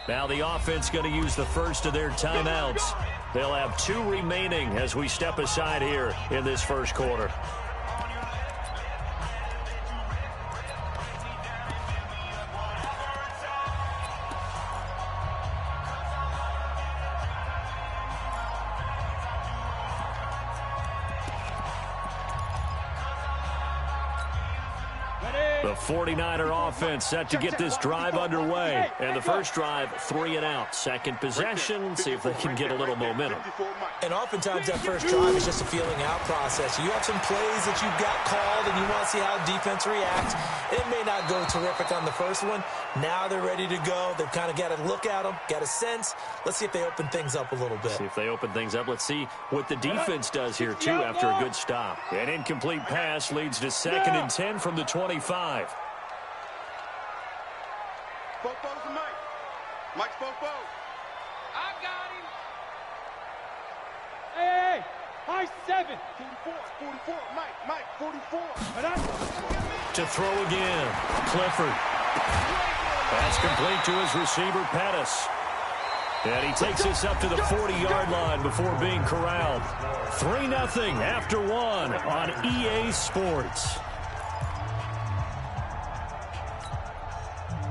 Now the offense going to use the first of their timeouts. They'll have 2 remaining as we step aside here in this first quarter. The 49er offense set to get this drive underway. And the first drive, 3 and out. Second possession, see if they can get a little momentum. And oftentimes that first drive is just a feeling out process. You have some plays that you've got called and you want to see how defense reacts. It may not go terrific on the first one. Now they're ready to go. They've kind of got to look at them, got a sense. Let's see if they open things up a little bit. See if they open things up. Let's see what the defense does here, too, after a good stop. An incomplete pass leads to 2nd and 10 from the 25. Fofo's Mike. Mike's Fofo. I got him. Hey, high 7. 44. Mike, 44. To throw again. Clifford. That's complete to his receiver, Pettis. And he takes us up to the 40-yard line before being corralled. 3-0 after 1 on EA Sports.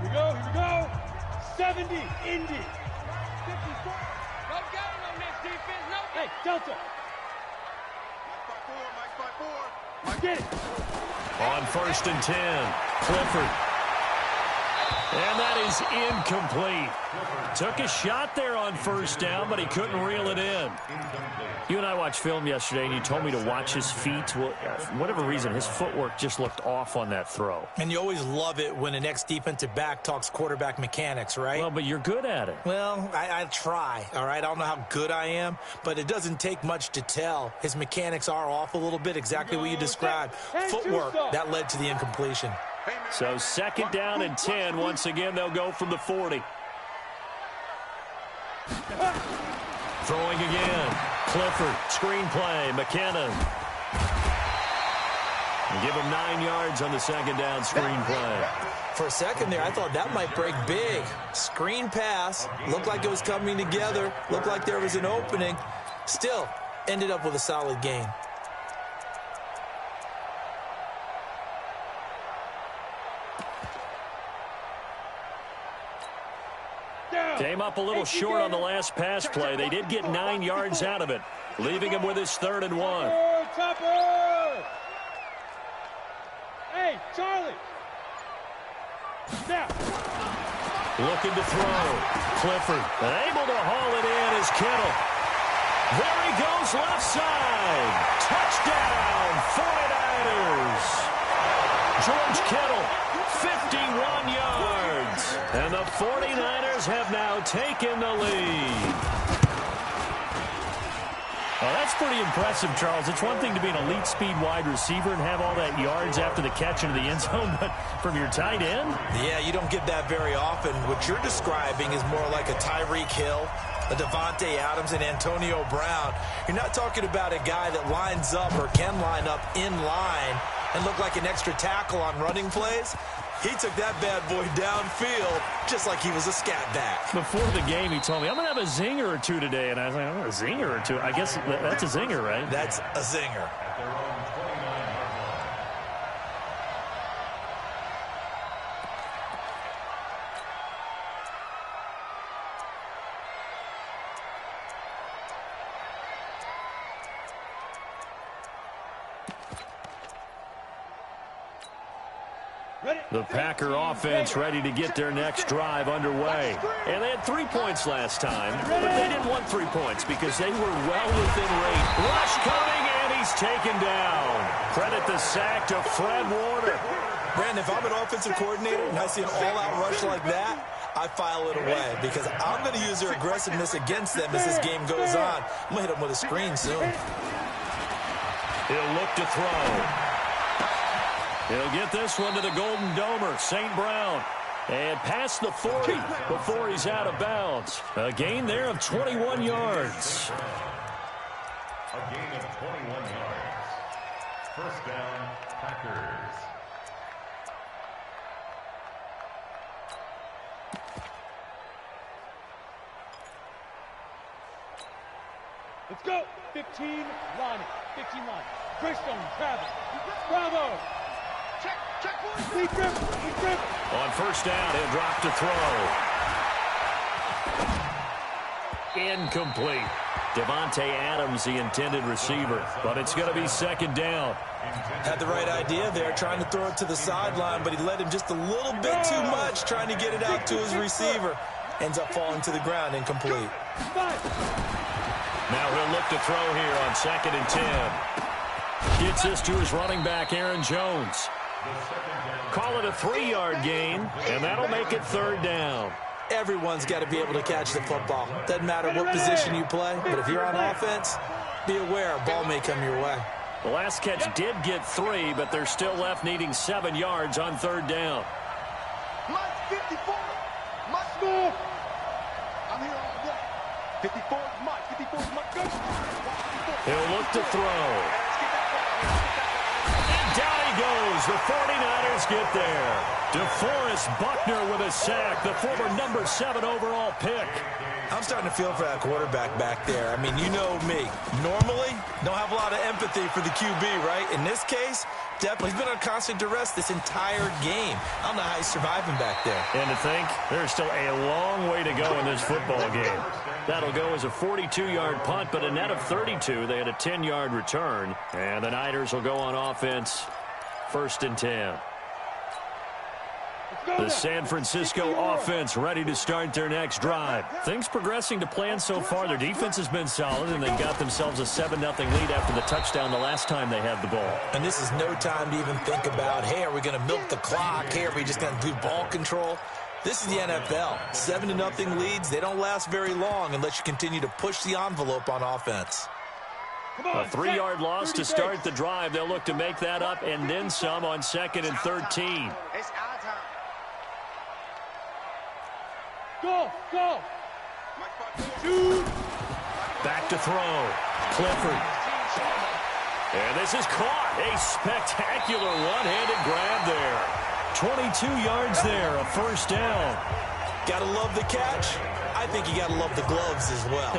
Here we go. 70, Indy. 54. No game on this defense. No. Hey, Delta. Mike's by 4. Get it. On 1st and 10, Clifford. And that is incomplete. Took a shot there on 1st down, but he couldn't reel it in. You and I watched film yesterday, and you told me to watch his feet. Well, for whatever reason, his footwork just looked off on that throw. And you always love it when an ex-defensive back talks quarterback mechanics, right? Well, but you're good at it. Well, I try, all right? I don't know how good I am, but it doesn't take much to tell. His mechanics are off a little bit, exactly what you described. Footwork, that led to the incompletion. So 2nd down and 10. Once again, they'll go from the 40. Throwing again. Clifford, screen play, McKinnon. Give him 9 yards on the 2nd down screen play. For a second there, I thought that might break big. Screen pass, looked like it was coming together, looked like there was an opening. Still, ended up with a solid gain. Came up a little short on the last pass play. They did get 9 yards out of it, leaving him with his 3rd and 1. Topper! Hey, Charlie! Now! Looking to throw. Clifford able to haul it in is Kittle. There he goes left side. Touchdown, 49ers. George Kittle, 51 yards. And the 49ers have now taken the lead. Well, that's pretty impressive, Charles. It's one thing to be an elite speed wide receiver and have all that yards after the catch into the end zone, but from your tight end? Yeah, you don't get that very often. What you're describing is more like a Tyreek Hill, a Devontae Adams, and Antonio Brown. You're not talking about a guy that lines up or can line up in line and look like an extra tackle on running plays. He took that bad boy downfield just like he was a scat back. Before the game, he told me, I'm going to have a zinger or two today. And I was like, a zinger or two? I guess that's a zinger, right? That's a zinger. The Packer offense ready to get their next drive underway. And they had 3 points last time, but they didn't want 3 points because they were well within rate. Rush coming, and he's taken down. Credit the sack to Fred Warner. Brandon, if I'm an offensive coordinator and I see an all-out rush like that, I file it away because I'm going to use their aggressiveness against them as this game goes on. I'm going to hit them with a screen soon. He'll look to throw. He'll get this one to the Golden Domer, St. Brown. And past the 40 before he's out of bounds. A gain there of 21 yards. A gain of 21 yards. First down, Packers. Let's go. 15 line. 15 line. Greystone, Travis. Bravo. Check. Lead grip. On first down, he'll drop to throw. Incomplete. Davante Adams, the intended receiver, but it's going to be second down. Had the right idea there, trying to throw it to the sideline, but he led him just a little bit too much, trying to get it out to his receiver. Ends up falling to the ground, incomplete. Now he'll look to throw here on 2nd and 10. Gets this to his running back, Aaron Jones. Call it a 3-yard gain, and that'll make it 3rd down. Everyone's got to be able to catch the football. Doesn't matter what position you play, but if you're on offense, be aware a ball may come your way. The last catch did get 3, but they're still left needing 7 yards on 3rd down. Mike 54. Mike move. I'm here all day. 54 is Mike. 54 is Mike. Go. He'll look to throw. And down he goes. The 49ers get there. DeForest Buckner with a sack, the former number 7 overall pick. I'm starting to feel for that quarterback back there. I mean, you know me. Normally, don't have a lot of empathy for the QB, right? In this case, definitely. He's been on constant duress this entire game. I don't know how he's surviving back there. And to think, there's still a long way to go in this football game. That'll go as a 42-yard punt, but a net of 32. They had a 10-yard return. And the Niners will go on offense, 1st and 10. The San Francisco offense ready to start their next drive. Things progressing to plan so far. Their defense has been solid, and they got themselves a 7-0 lead after the touchdown the last time they had the ball. And this is no time to even think about, hey, are we going to milk the clock? Hey, are we just going to do ball control? This is the NFL. 7-0 leads, they don't last very long unless you continue to push the envelope on offense. A 3-yard loss to start the drive. They'll look to make that up and then some on 2nd and 13. It's our time. Go. Shoot. Back to throw. Clifford. And this is caught. A spectacular one-handed grab there. 22 yards there, a 1st down. Gotta love the catch. I think you gotta love the gloves as well.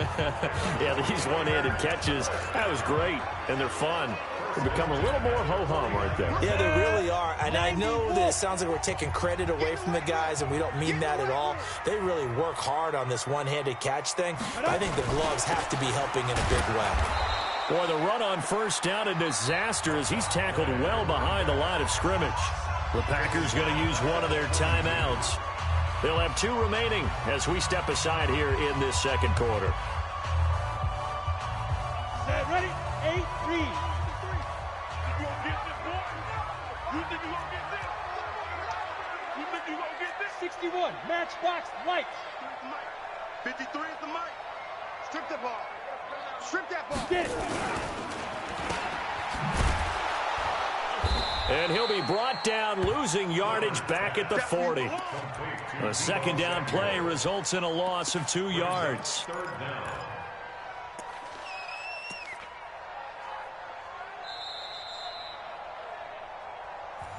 Yeah, these one-handed catches, that was great, and they're fun. They become a little more ho-hum right there. Yeah, they really are. And I know that it sounds like we're taking credit away from the guys, and we don't mean that at all. They really work hard on this one-handed catch thing. I think the gloves have to be helping in a big way. Boy, the run on 1st down, a disaster as he's tackled well behind the line of scrimmage. The Packers going to use one of their timeouts. They'll have 2 remaining as we step aside here in this 2nd quarter. Set, ready? 8-3. You gonna get this, boy? You think you gonna get this? You think you gonna get this? 61, matchbox lights. 53 is the mic. Strip that ball. Strip that ball. Get it. And he'll be brought down, losing yardage back at the 40. A 2nd down play results in a loss of 2 yards. 3rd down.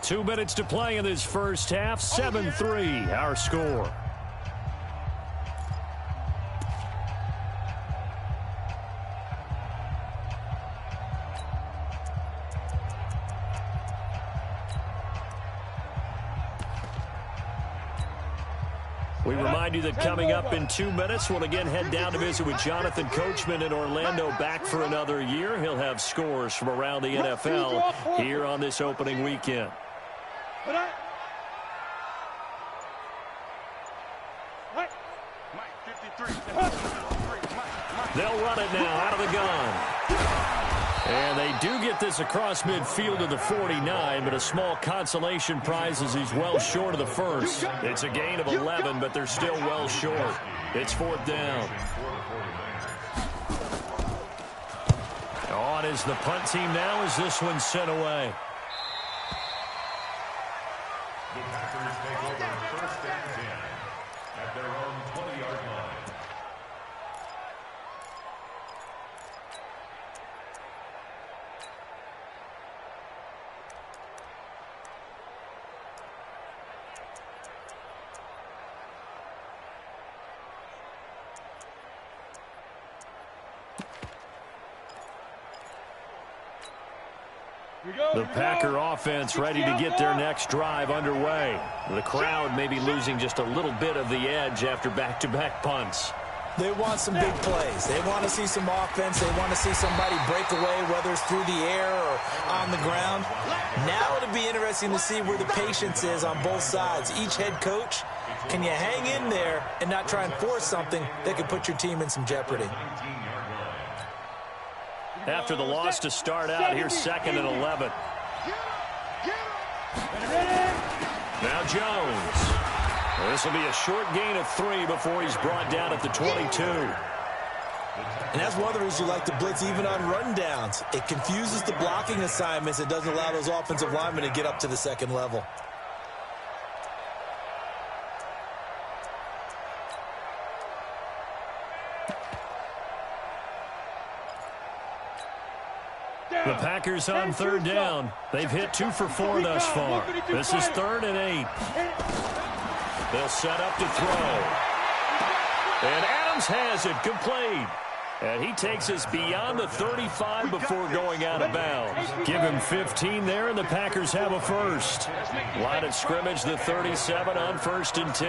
Two minutes to play in this first half. 7-3, our score. We remind you that coming up in 2 minutes, we'll again head down to visit with Jonathan Coachman in Orlando, back for another year. He'll have scores from around the NFL here on this opening weekend. They'll run it now out of the gun. And they do get this across midfield to the 49, but a small consolation prize as he's well short of the first. It's a gain of 11, but they're still well short. It's 4th down. On is the punt team now as this one's sent away. The Packers take over 1st and 10 at their own 20-yard line. The Packer offense ready to get their next drive underway. The crowd may be losing just a little bit of the edge after back-to-back punts. They want some big plays. They want to see some offense. They want to see somebody break away, whether it's through the air or on the ground. Now it'll be interesting to see where the patience is on both sides. Each head coach, can you hang in there and not try and force something that could put your team in some jeopardy? After the loss to start out, here's 2nd and 11. Now Jones. This will be a short gain of 3 before he's brought down at the 22. And that's one of the reasons you like to blitz even on rundowns. It confuses the blocking assignments. It doesn't allow those offensive linemen to get up to the second level. The Packers on 3rd down. They've hit 2 for 4 thus far. This is 3rd and 8. They'll set up to throw. And Adams has it, complete. And he takes us beyond the 35 before going out of bounds. Give him 15 there, and the Packers have a first. Line of scrimmage, the 37 on 1st and 10.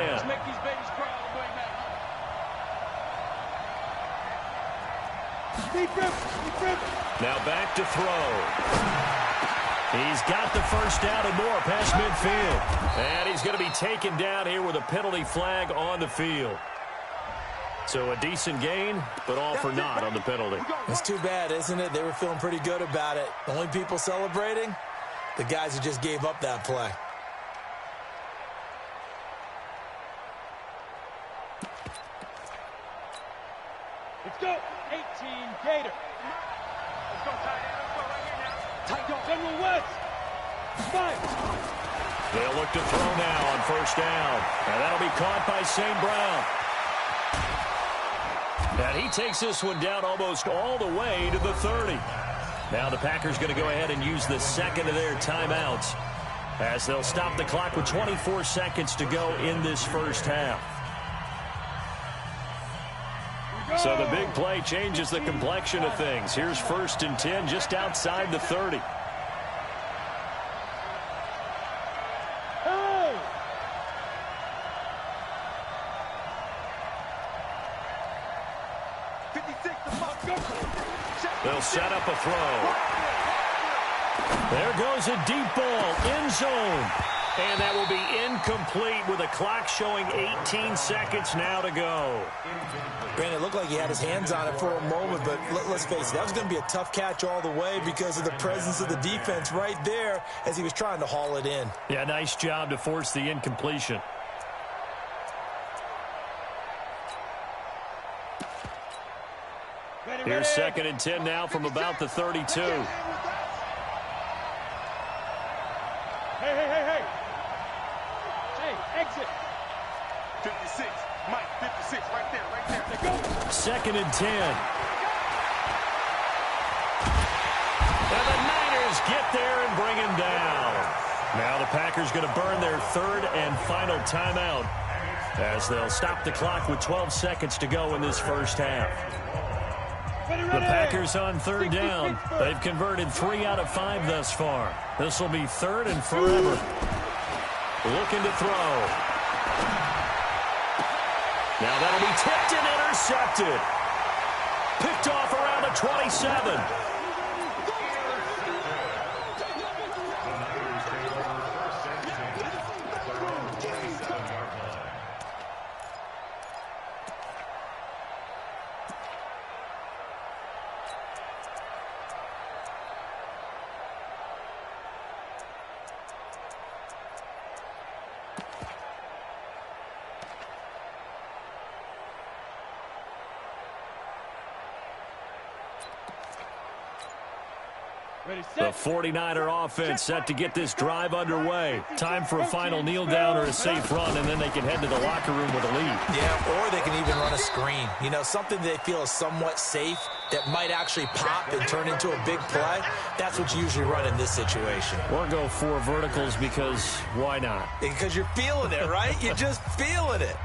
Now back to throw. He's got the first down and more past midfield. And he's going to be taken down here with a penalty flag on the field. So a decent gain, but all for naught on the penalty. It's too bad, isn't it? They were feeling pretty good about it. The only people celebrating, the guys who just gave up that play. Let's go. 18, Gator. Let's go, tight end. Let's go right here now. Tight go. General West. 5. They'll look to throw now on 1st down. And that'll be caught by St. Brown. And he takes this one down almost all the way to the 30. Now the Packers going to go ahead and use the second of their timeouts as they'll stop the clock with 24 seconds to go in this first half. So the big play changes the complexion of things. Here's 1st and 10 just outside the 30. They'll set up a throw. There goes a deep ball, end zone. And that will be incomplete with a clock showing 18 seconds now to go. Brandon, it looked like he had his hands on it for a moment, but let's face it, that was going to be a tough catch all the way because of the presence of the defense right there as he was trying to haul it in. Yeah, nice job to force the incompletion. Here's 2nd and 10 now from about the 32. Hey. Hey, exit. 56. Mike, 56. Right there. Let's go. 2nd and 10. And the Niners get there and bring him down. Now the Packers going to burn their 3rd and final timeout as they'll stop the clock with 12 seconds to go in this first half. The Packers on 3rd down. They've converted 3 out of 5 thus far. This will be 3rd and forever. Looking to throw. Now that'll be tipped and intercepted. Picked off around the 27. The 49er offense set to get this drive underway. Time for a final kneel down or a safe run, and then they can head to the locker room with a lead. Yeah, or they can even run a screen. You know, something they feel is somewhat safe that might actually pop and turn into a big play. That's what you usually run in this situation. Or go 4 verticals because why not? Because you're feeling it, right? You're just feeling it.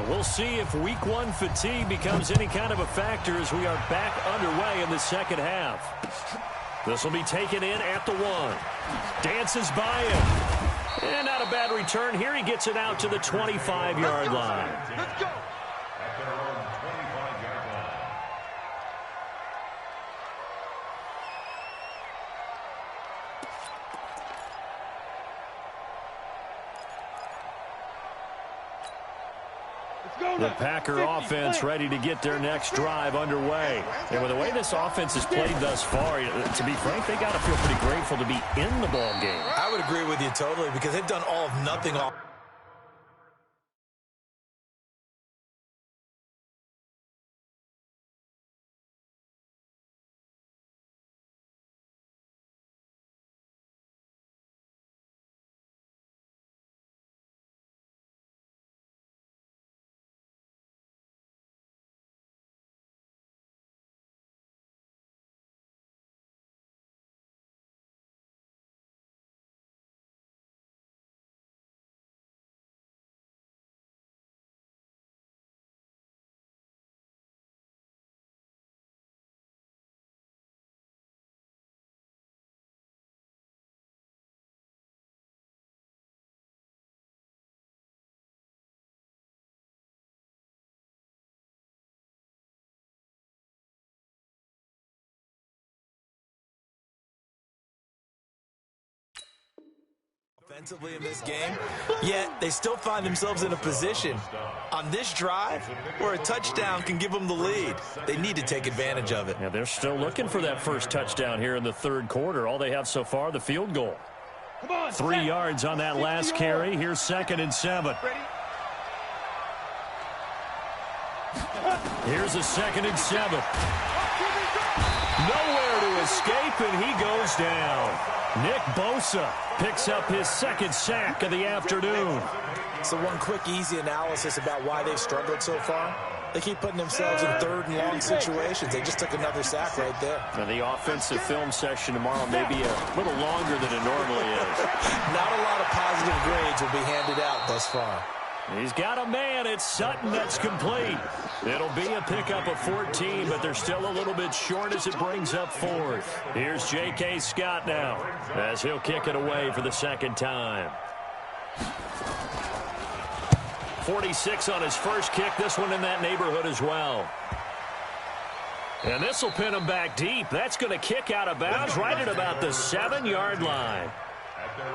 we'll see if week one fatigue becomes any kind of a factor as we are back underway in the second half. This will be taken in at the 1. Dances by him. And not a bad return here. He gets it out to the 25-yard line. Let's go. At their own 25-yard line. The Packer offense ready to get their next drive underway. And with the way this offense has played thus far, to be frank, they got to feel pretty grateful to be in the ball game. I would agree with you totally because they've done all of nothing off. Offensively in this game, yet they still find themselves in a position on this drive where a touchdown can give them the lead. They need to take advantage of it. Yeah, they're still looking for that first touchdown here in the third quarter. All they have so far, the field goal. 3 yards on that last carry. Here's 2nd and 7. Here's a 2nd and 7. Nowhere to escape, and he goes down. Nick Bosa picks up his 2nd sack of the afternoon. So one quick, easy analysis about why they've struggled so far. They keep putting themselves in 3rd and long situations. They just took another sack right there. Now the offensive film session tomorrow may be a little longer than it normally is. Not a lot of positive grades will be handed out thus far. He's got a man. It's Sutton that's complete. It'll be a pickup of 14, but they're still a little bit short as it brings up 4th. Here's J.K. Scott now as he'll kick it away for the 2nd time. 46 on his first kick. This one in that neighborhood as well. And this will pin him back deep. That's going to kick out of bounds right at about the 7-yard line.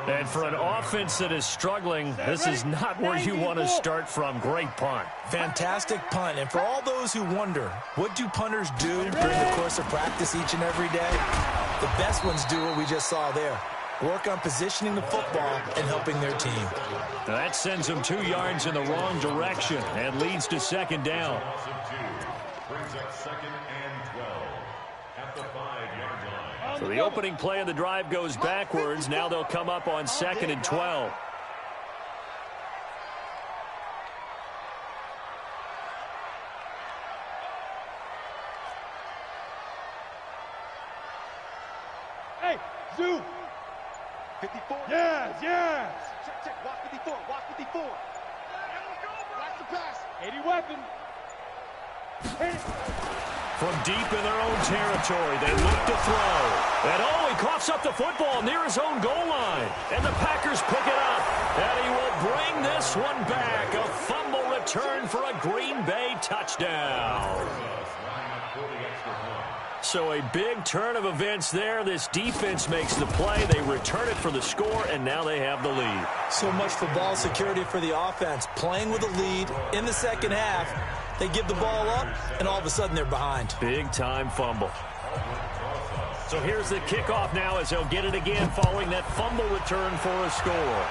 And for an offense that is struggling, this is not where you want to start from. Great punt. Fantastic punt. And for all those who wonder, what do punters do during the course of practice each and every day? The best ones do what we just saw there. Work on positioning the football and helping their team. That sends them 2 yards in the wrong direction and leads to 2nd down. Brings up 2nd and 12 at the 5-yard line. So the opening play of the drive goes backwards. Now they'll come up on 2nd and 12. Hey, Zoo. 54. Yes, yes. Check, check. Watch 54. Watch 54. Watch the pass. 80 weapon. Hit it. From deep in their own territory, they look to throw. And oh, he coughs up the football near his own goal line. And the Packers pick it up. And he will bring this one back. A fumble return for a Green Bay touchdown. So a big turn of events there. This defense makes the play. They return it for the score, and now they have the lead. So much for ball security for the offense. Playing with a lead in the second half. They give the ball up, and all of a sudden they're behind. Big-time fumble. So here's the kickoff now as they'll get it again following that fumble return for a score.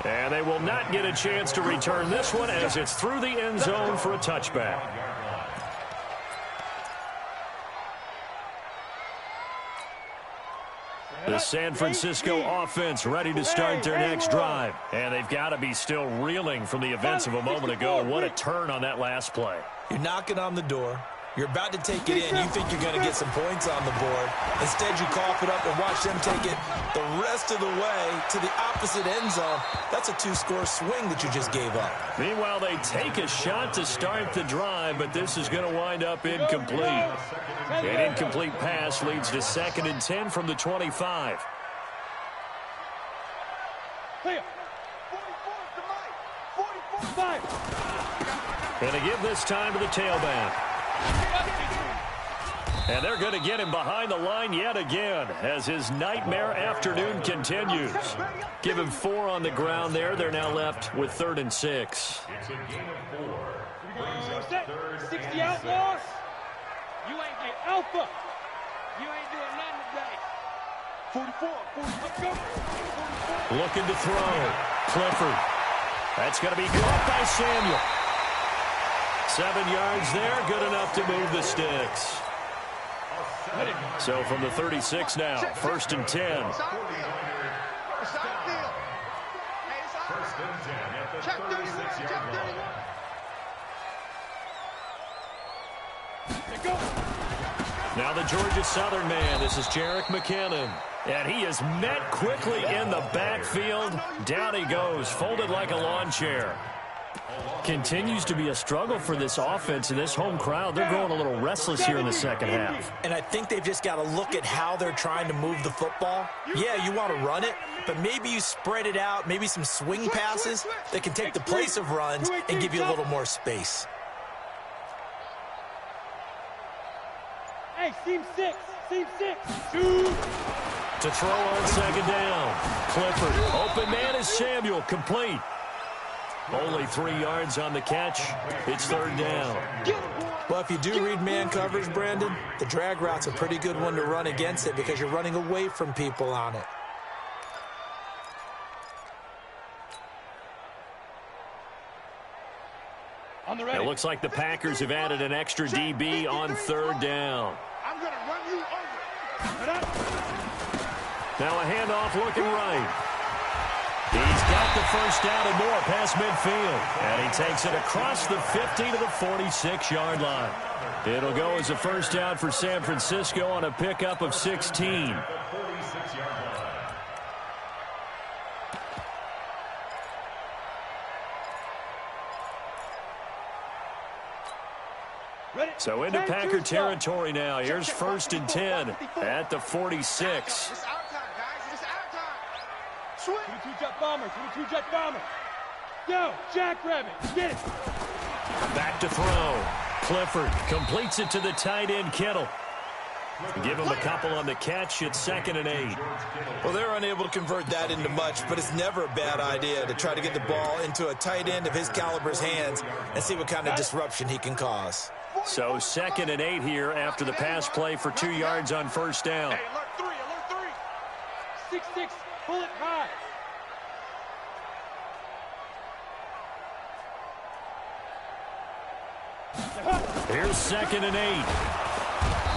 And they will not get a chance to return this one as it's through the end zone for a touchback. The San Francisco offense ready to start their next drive. And they've got to be still reeling from the events of a moment ago. What a turn on that last play. You're knocking on the door. You're about to take it in. You think you're going to get some points on the board. Instead, you cough it up and watch them take it the rest of the way to the opposite end zone. That's a two-score swing that you just gave up. Meanwhile, they take a shot to start the drive, but this is going to wind up incomplete. An incomplete pass leads to 2nd and 10 from the 25. Clear. 44 And they give this time to the tailback. And they're going to get him behind the line yet again as his nightmare afternoon continues. Give him 4 on the ground there. They're now left with 3rd and 6. It's a game of 4. Brings up 60 outlaws. You ain't the alpha. You ain't doing nothing today. 44. Let's go. Looking to throw. Clifford. That's going to be caught by Samuel. 7 yards there, good enough to move the sticks. So from the 36 now, 1st and 10. First and 10 at the 36-yard line. Now the Georgia Southern man, this is Jerick McKinnon. And he is met quickly in the backfield. Down he goes, folded like a lawn chair. Continues to be a struggle for this offense and this home crowd. They're growing a little restless here in the second half. And I think they've just got to look at how they're trying to move the football. Yeah, you want to run it, but maybe you spread it out, maybe some swing passes that can take the place of runs and give you a little more space. Hey, seam 6. Shoot. To throw on 2nd down. Clifford, open man is Samuel, complete. Only 3 yards on the catch. It's 3rd down. Well, if you do read man coverage, Brandon, the drag route's a pretty good one to run against it because you're running away from people on it. It looks like the Packers have added an extra DB on 3rd down. I'm going to run you over. Now a handoff looking right. He's got the 1st down and more past midfield. And he takes it across the 50 to the 46-yard line. It'll go as a 1st down for San Francisco on a pickup of 16. So into Packer territory now. Here's 1st and 10 at the 46. It's our time, guys. It's our time. Swing. 22 jet bomber. Go, Jackrabbit. Get it. Back to throw. Clifford completes it to the tight end, Kittle. Give him a couple on the catch. It's 2nd and 8. Well, they're unable to convert that into much, but it's never a bad idea to try to get the ball into a tight end of his caliber's hands and see what kind of disruption he can cause. So 2nd and 8 here after the pass play for 2 yards on 1st down. Hey, alert 3. 6-6, pull it high. Here's 2nd and 8.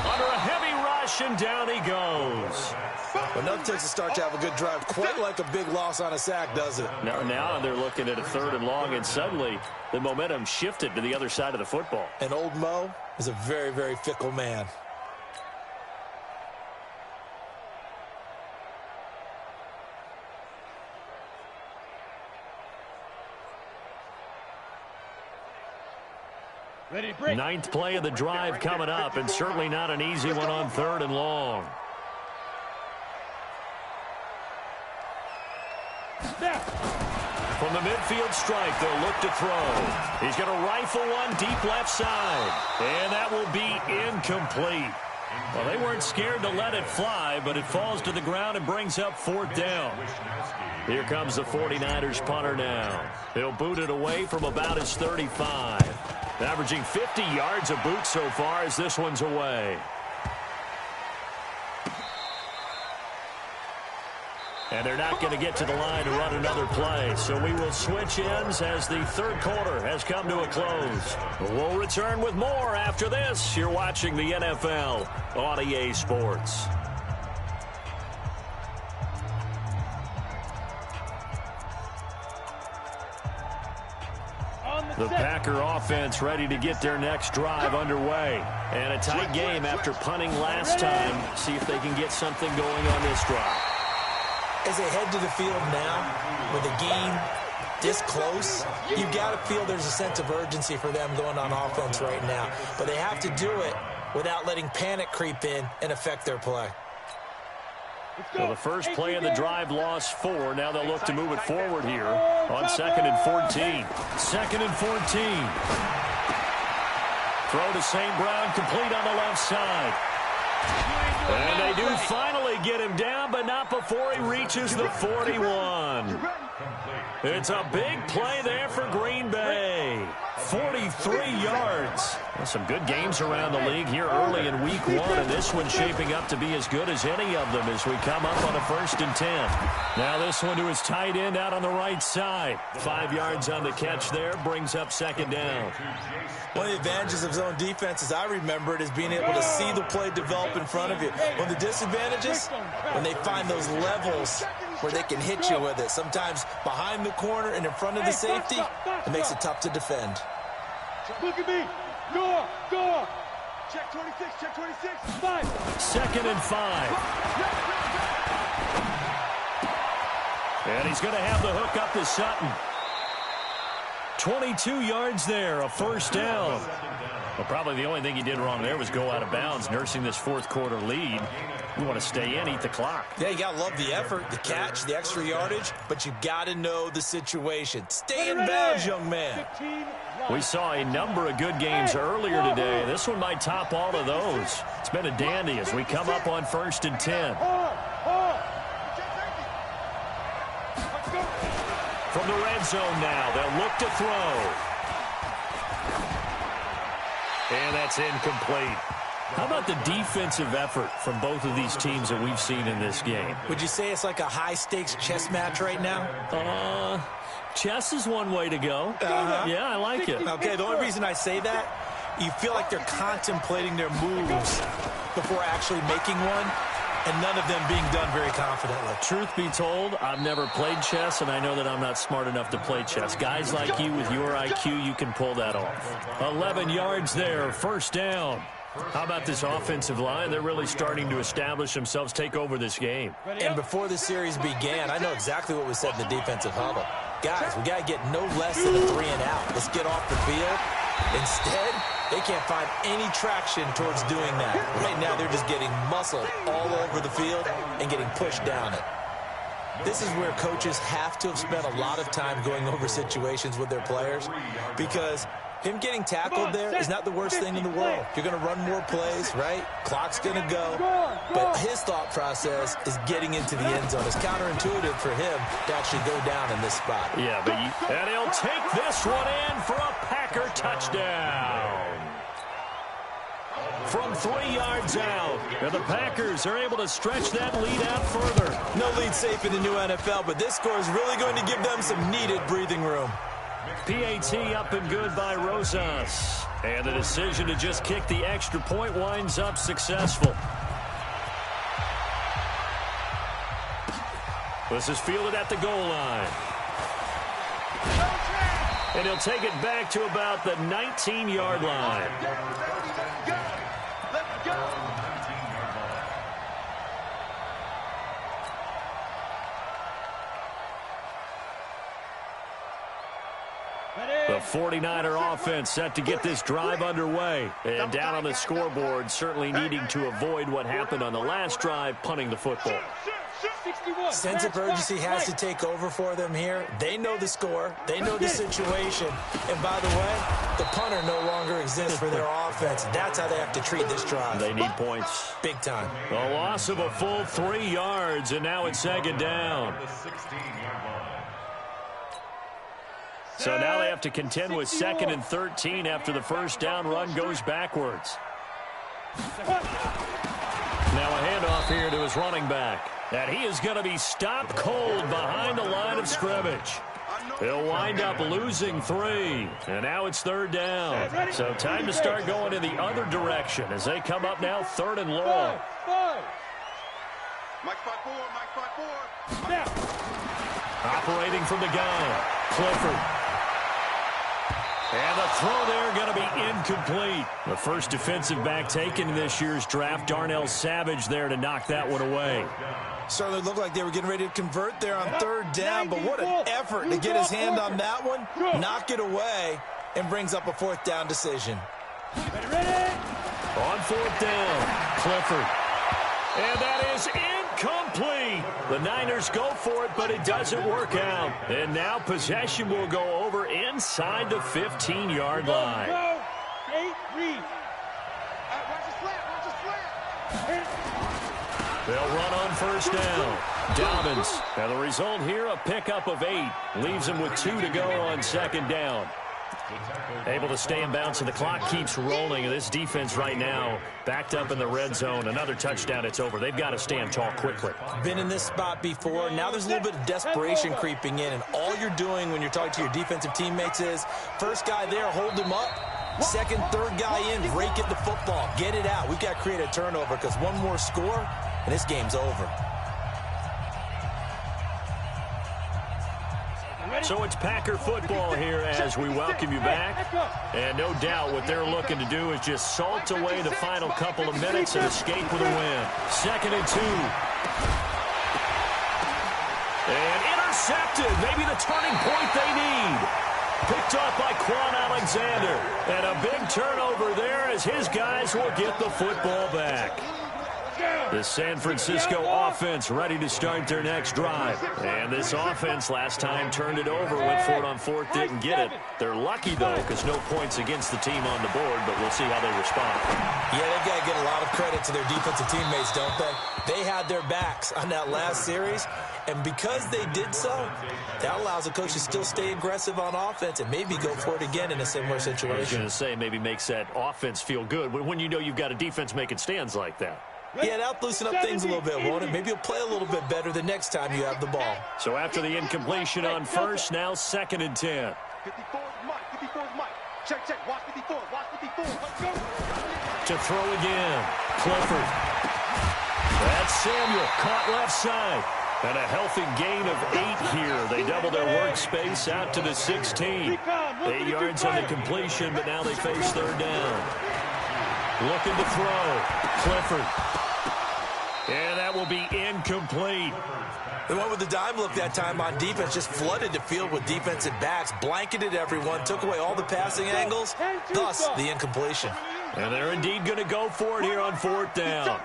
Under a heavy rush, and down he goes. Well, nothing takes a start to have a good drive quite like a big loss on a sack, does it? Now they're looking at a 3rd and long, and suddenly the momentum shifted to the other side of the football. And old Mo is a very, very fickle man. Ready to break. 9th play of the drive coming up, and certainly not an easy one on 3rd and long. From the midfield strike, they'll look to throw. He's going to rifle one deep left side, and that will be incomplete. Well, they weren't scared to let it fly, but it falls to the ground and brings up 4th down. Here comes the 49ers punter now. He'll boot it away from about his 35. Averaging 50 yards a boot so far as this one's away. And they're not going to get to the line to run another play. So we will switch ends as the 3rd quarter has come to a close. We'll return with more after this. You're watching the NFL on EA Sports. On the The Packer offense ready to get their next drive underway. And a tight game after punting last time. See if they can get something going on this drive. As they head to the field now, with a game this close, you've got to feel there's a sense of urgency for them going on offense right now. But they have to do it without letting panic creep in and affect their play. So the first play of the drive lost 4. Now they'll look to move it forward here on 2nd and 14. 2nd and 14. Throw to St. Brown, complete on the left side. And they do finally get him down, but not before he reaches the 41. It's a big play there for Green Bay. 43 yards. Well, some good games around the league here early in week 1, and this one's shaping up to be as good as any of them as we come up on a 1st and 10. Now this one to his tight end out on the right side. 5 yards on the catch there, brings up 2nd down. One of the advantages of zone defense, as I remember it, is being able to see the play develop in front of you. One of the disadvantages, when they find those levels where they can hit you with it. Sometimes behind the corner and in front of the safety, it makes it tough to defend. Look at me. Go. Check 26, check 26. 5. 2nd and 5. And he's going to have the hook up to Sutton. 22 yards there, a 1st down. Well, probably the only thing he did wrong there was go out of bounds, nursing this 4th quarter lead. You want to stay in, eat the clock. Yeah, you got to love the effort, the catch, the extra yardage, but you got to know the situation. Stay in bounds, young man. We saw a number of good games earlier today. This one might top all of those. It's been a dandy as we come up on 1st and 10. From the red zone now, they'll look to throw. And that's incomplete. How about the defensive effort from both of these teams that we've seen in this game? Would you say it's like a high-stakes chess match right now? Chess is one way to go. Yeah, I like it. Okay, the only reason I say that, you feel like they're contemplating their moves before actually making one, and none of them being done very confidently. Truth be told, I've never played chess, and I know that I'm not smart enough to play chess. Guys like you with your IQ, you can pull that off. 11 yards there, 1st down. How about this offensive line? They're really starting to establish themselves, take over this game. And before the series began, I know exactly what was said in the defensive huddle. Guys, we got to get no less than a 3-and-out. Let's get off the field. Instead, they can't find any traction towards doing that. Right now, they're just getting muscled all over the field and getting pushed down it. This is where coaches have to have spent a lot of time going over situations with their players, because him getting tackled there is not the worst thing in the world. You're going to run more plays, right? Clock's going to go. But his thought process is getting into the end zone. It's counterintuitive for him to actually go down in this spot. Yeah, and he'll take this one in for a Packer touchdown. From 3 yards out, and the Packers are able to stretch that lead out further. No lead safe in the new NFL, but this score is really going to give them some needed breathing room. PAT up and good by Rosas. And the decision to just kick the extra point winds up successful. This is fielded at the goal line. And he'll take it back to about the 19-yard line. Let's go. The 49er offense set to get this drive underway. And down on the scoreboard, certainly needing to avoid what happened on the last drive, punting the football. Sense of urgency has to take over for them here. They know the score. They know the situation. And by the way, the punter no longer exists for their offense. That's how they have to treat this drive. They need points. Big time. A loss of a full 3 yards, and now it's 2nd down. So now they have to contend with 2nd and 13 after the first down run goes backwards. Now a handoff here to his running back. And he is going to be stopped cold behind the line of scrimmage. He'll wind up losing 3. And now it's 3rd down. So time to start going in the other direction as they come up now 3rd and long. Mike 5-4, Mike 5-4. Operating from the gun, Clifford. And the throw there going to be incomplete. The first defensive back taken in this year's draft, Darnell Savage, there to knock that one away. Certainly looked like they were getting ready to convert there on third down, but what an effort to get his hand on that one, knock it away, and brings up a fourth down decision. On fourth down, Clifford. And that is incomplete. The Niners go for it, but it doesn't work out. And now possession will go over inside the 15-yard line. They'll run on first down. Dobbins. And the result here, a pickup of 8. Leaves him with 2 to go on second down. Able to stay in bounds, and the clock keeps rolling. And this defense right now backed up in the red zone. Another touchdown, it's over. They've got to stand tall quickly. Been in this spot before. Now there's a little bit of desperation creeping in, and all you're doing when you're talking to your defensive teammates is first guy there, hold him up. Second, third guy in, rake at the football. Get it out. We've got to create a turnover because one more score, and this game's over. So it's Packer football here as we welcome you back. And no doubt what they're looking to do is just salt away the final couple of minutes and escape with a win. 2nd and 2. And intercepted. Maybe the turning point they need. Picked off by Quan Alexander. And a big turnover there as his guys will get the football back. The San Francisco offense ready to start their next drive. And this offense last time turned it over, went for it on fourth, didn't get it. They're lucky, though, because no points against the team on the board, but we'll see how they respond. Yeah, they've got to get a lot of credit to their defensive teammates, don't they? They had their backs on that last series, and because they did so, that allows the coach to still stay aggressive on offense and maybe go for it again in a similar situation. I was going to say maybe makes that offense feel good when you know you've got a defense making stands like that. Yeah, that'll loosen up things a little bit, won't it? Maybe you'll play a little bit better the next time you have the ball. So after the incompletion on first, now 2nd and 10. 54 Mike. 54 Mike. Check, check. Watch 54. Watch 54. Let's go. To throw again. Clifford. That's Samuel. Caught left side. And a healthy gain of 8 here. They double their workspace out to the 16. 8 yards on the completion, but now they face third down. Looking to throw. Clifford. And that will be incomplete. They went with the dime look that time on defense, just flooded the field with defensive backs, blanketed everyone, took away all the passing angles, thus the incompletion. And they're indeed going to go for it here on fourth down.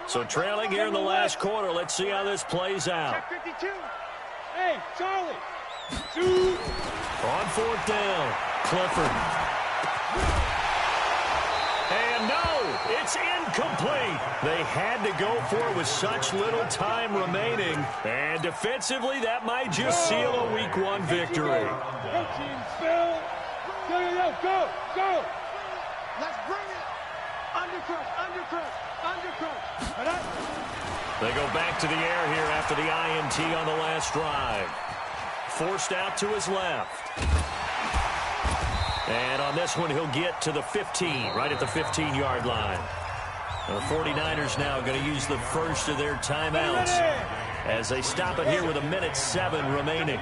So trailing here in the last quarter, let's see how this plays out. Check 52. Hey, Charlie. On fourth down, Clifford. And no, it's incomplete. They had to go for it with such little time remaining. And defensively, that might just seal a Week 1 victory. Go, team, Phil. Go, go. Let's bring it. Undercrush. They go back to the air here after the INT on the last drive. Forced out to his left. And on this one, he'll get to the 15, right at the 15-yard line. The 49ers now going to use the first of their timeouts as they stop it here with 1:07 remaining.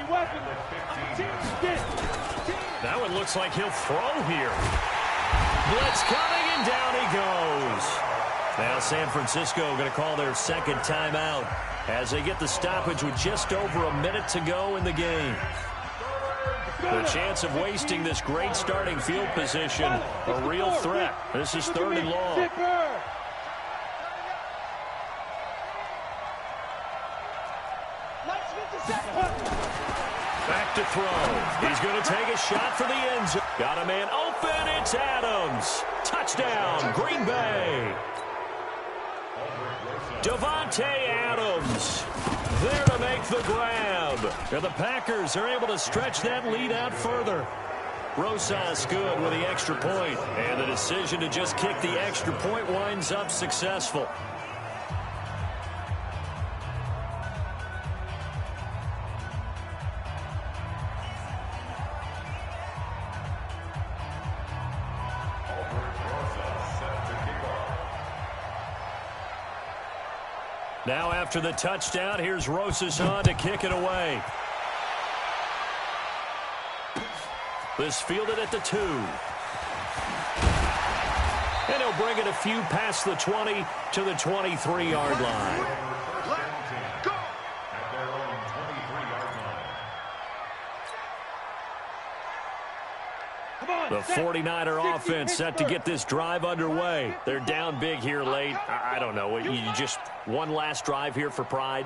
That one looks like he'll throw here. Blitz coming, and down he goes. Now San Francisco going to call their second timeout as they get the stoppage with just over a minute to go in the game. The chance of wasting this great starting field position, a real threat. This is 3rd and long. Back to throw. He's going to take a shot for the end zone. Got a man open. It's Adams. Touchdown, Green Bay. Davante Adams there to make the grab. And the Packers are able to stretch that lead out further. Rosas good with the extra point. And the decision to just kick the extra point winds up successful. Now after the touchdown, here's Rosas on to kick it away. This fielded at the 2. And he'll bring it a few past the 20 to the 23-yard line. The 49er offense set to get this drive underway. They're down big here late. I don't know. You just one last drive here for pride?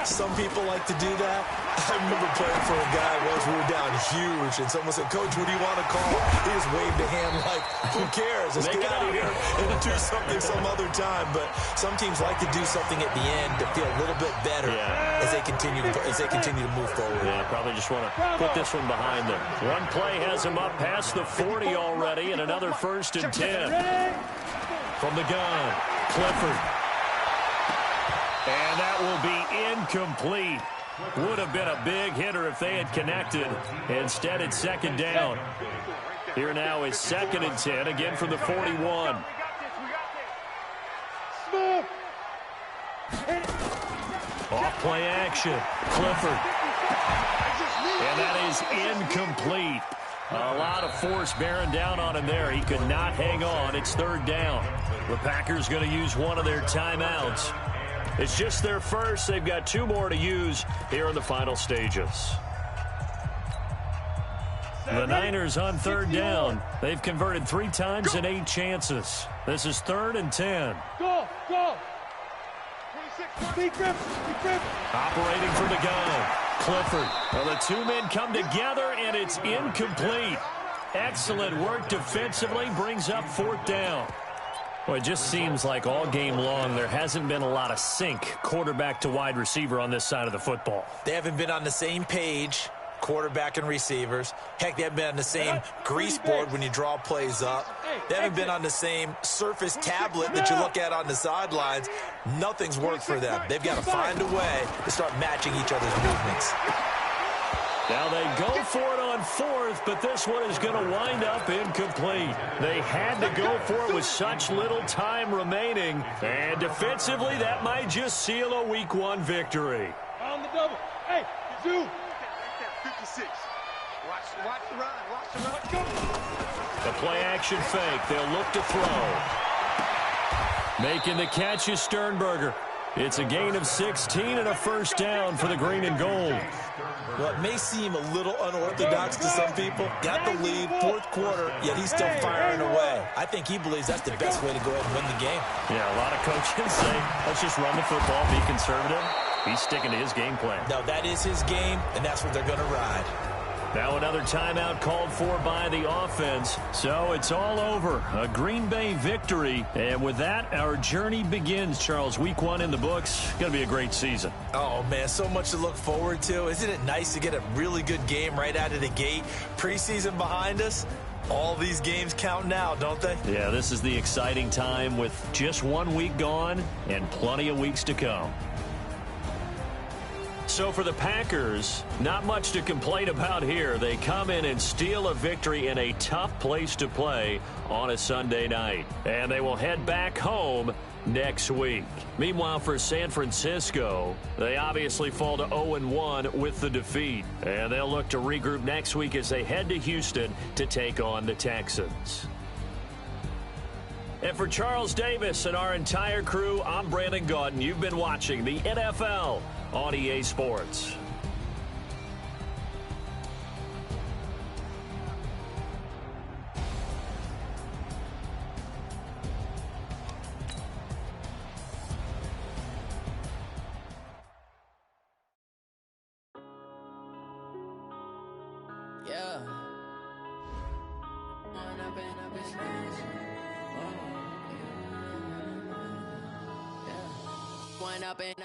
Some people like to do that. I remember playing for a guy once. We were down huge, and someone said, "Coach, what do you want to call?" He just waved a hand like, who cares? Let's get out of here and do something some other time. But some teams like to do something at the end to feel a little bit better as they continue to move forward. Yeah, probably just want to put this one behind them. One play has them up past the 40 already, and another 1st and 10. From the gun, Clifford. And that will be incomplete. Would have been a big hitter if they had connected. Instead, it's 2nd down. Here now is 2nd and 10, again from the 41. Off play action, Clifford. And that is incomplete. A lot of force bearing down on him there. He could not hang on. It's 3rd down. The Packers going to use one of their timeouts. It's just their first. They've got 2 more to use here in the final stages. The Niners on 3rd down. They've converted 3 times in 8 chances. This is 3rd and 10. Go! 26. Operating from the gun, Clifford. Well, the 2 men come together, and it's incomplete. Excellent work defensively, brings up 4th down. Well, it just seems like all game long there hasn't been a lot of sync quarterback to wide receiver on this side of the football. They haven't been on the same page, quarterback and receivers. Heck, they haven't been on the same grease board when you draw plays up. They haven't been on the same Surface tablet that you look at on the sidelines. Nothing's worked for them. They've got to find a way to start matching each other's movements. Now they go for it on 4th, but this one is going to wind up incomplete. They had to go for it with such little time remaining. And defensively, that might just seal a Week 1 victory. On the double. Hey, 2. 56. Watch the run. Go. The play action fake. They'll look to throw. Making the catch is Sternberger. It's a gain of 16 and a 1st down for the green and gold. Well, it may seem a little unorthodox to some people. Got the lead, 4th quarter, yet he's still firing away. I think he believes that's the best way to go ahead and win the game. Yeah, a lot of coaches say, let's just run the football, be conservative. He's sticking to his game plan. No, that is his game, and that's what they're going to ride. Now another timeout called for by the offense. So it's all over. A Green Bay victory. And with that, our journey begins, Charles. Week 1 in the books. Going to be a great season. Oh, man, so much to look forward to. Isn't it nice to get a really good game right out of the gate? Preseason behind us. All these games count now, don't they? Yeah, this is the exciting time with just 1 week gone and plenty of weeks to come. So for the Packers, not much to complain about here. They come in and steal a victory in a tough place to play on a Sunday night. And they will head back home next week. Meanwhile, for San Francisco, they obviously fall to 0-1 with the defeat. And they'll look to regroup next week as they head to Houston to take on the Texans. And for Charles Davis and our entire crew, I'm Brandon Gaudin. You've been watching the NFL on EA Sports. Yeah.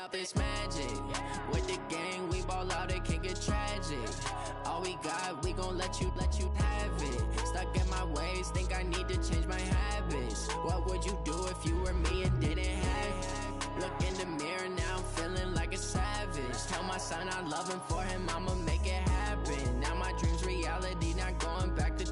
Up this magic. With the gang, we ball out, it can get tragic. All we got, we gon' let you have it. Stuck in my ways, think I need to change my habits. What would you do if you were me and didn't have it? Look in the mirror, now I'm feeling like a savage. Tell my son I love him, for him I'ma make it happen. Now my dream's reality, not going back to.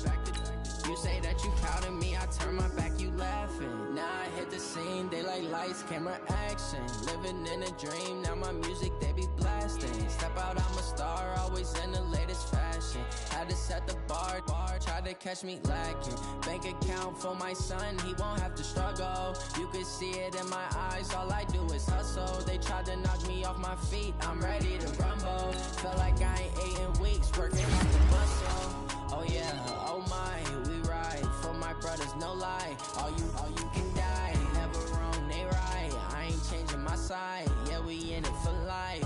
You say that you proud of me, I turn my back, you laughing. Now I hit the scene, they like lights, camera action. Living in a dream, now my music they be blasting. Step out, I'm a star, always in the latest fashion. Had to set the bar, try to catch me lacking. Bank account for my son, he won't have to struggle. You can see it in my eyes, all I do is hustle. They tried to knock me off my feet, I'm ready to rumble. Felt like I ain't ate in weeks, working off the muscle. Oh yeah, oh my, we ride for my brothers, no lie. All you can die, never wrong, they right. I ain't changing my side, yeah, we in it for life.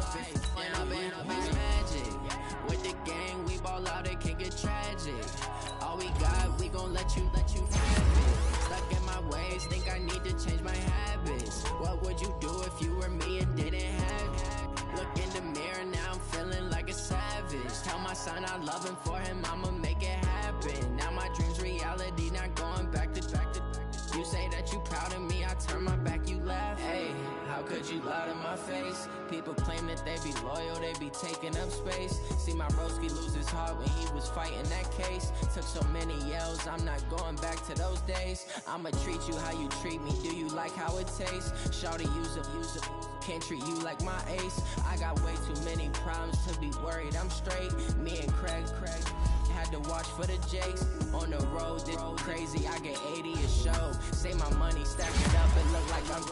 When I've been magic, with the gang, we ball out, it can get tragic. All we got, we gon' let you have it. Stuck in my ways, think I need to change my habits. What would you do if you were me and didn't have it? Look in the mirror, now I'm feeling like a savage. Tell my son I love him, for him I'ma make it happen. Now my dream's reality, not going back to. You say that you proud of me, I turn my back, you laugh. Hey, how could you lie to my face? People claim that they be loyal, they be taking up space. See my broski lose his heart when he was fighting that case. Took so many yells, I'm not going back to those days. I'ma treat you how you treat me, do you like how it tastes? Shawty, use a can't treat you like my ace. I got way too many problems to be worried, I'm straight. Me and Craig had to watch for the Jakes. On the road, did crazy, I get 80 a show. Say my money, stack it up, it look like I'm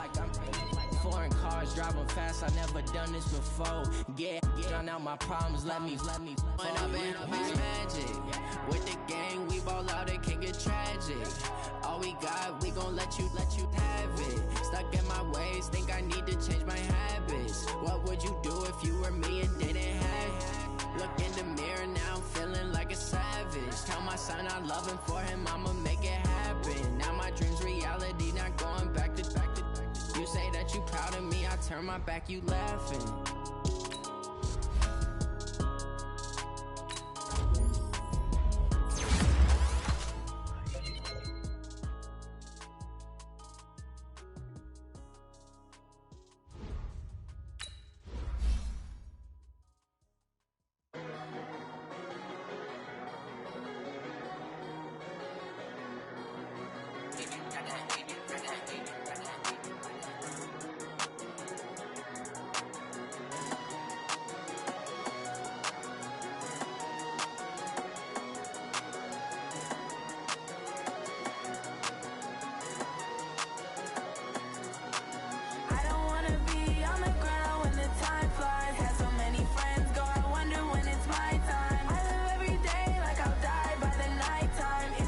foreign cars, driving fast, I never done this before. Get drown out my problems, let me When I've been magic, with the gang, we ball out, it can get tragic. All we got, we gon' let you have it. Stuck in my ways, think I need to change my habits. What would you do if you were me and didn't have it? Look in the mirror, now I'm feeling like a savage. Tell my son I love him, for him I'ma make it happen. Now my dream's reality, not going back to. You say that you proud of me, I turn my back, you laughing.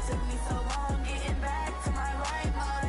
Took me so long getting back to my right mind.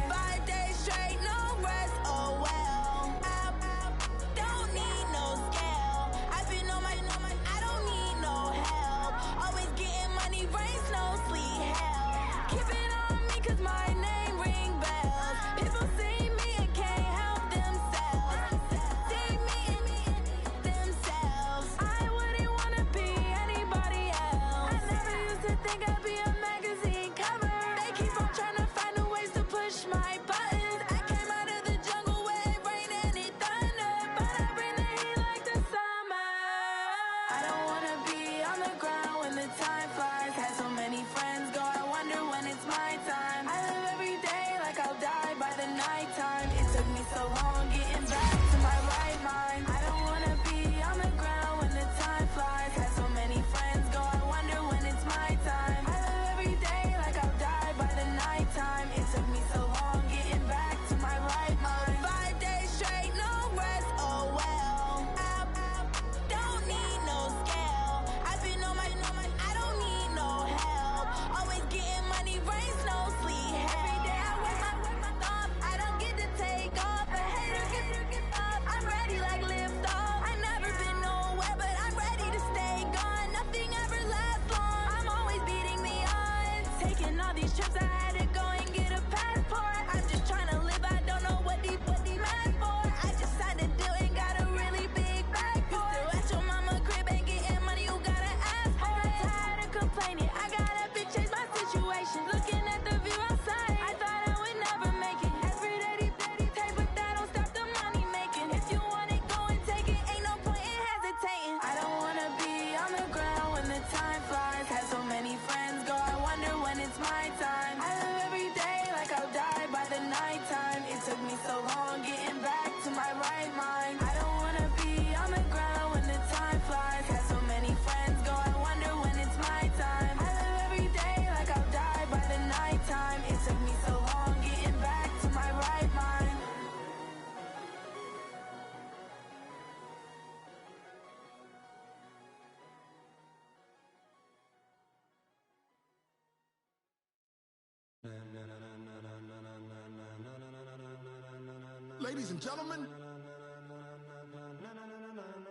Ladies and gentlemen.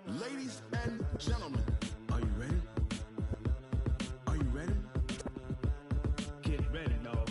Ladies and gentlemen. Are you ready? Are you ready? Get ready, dog.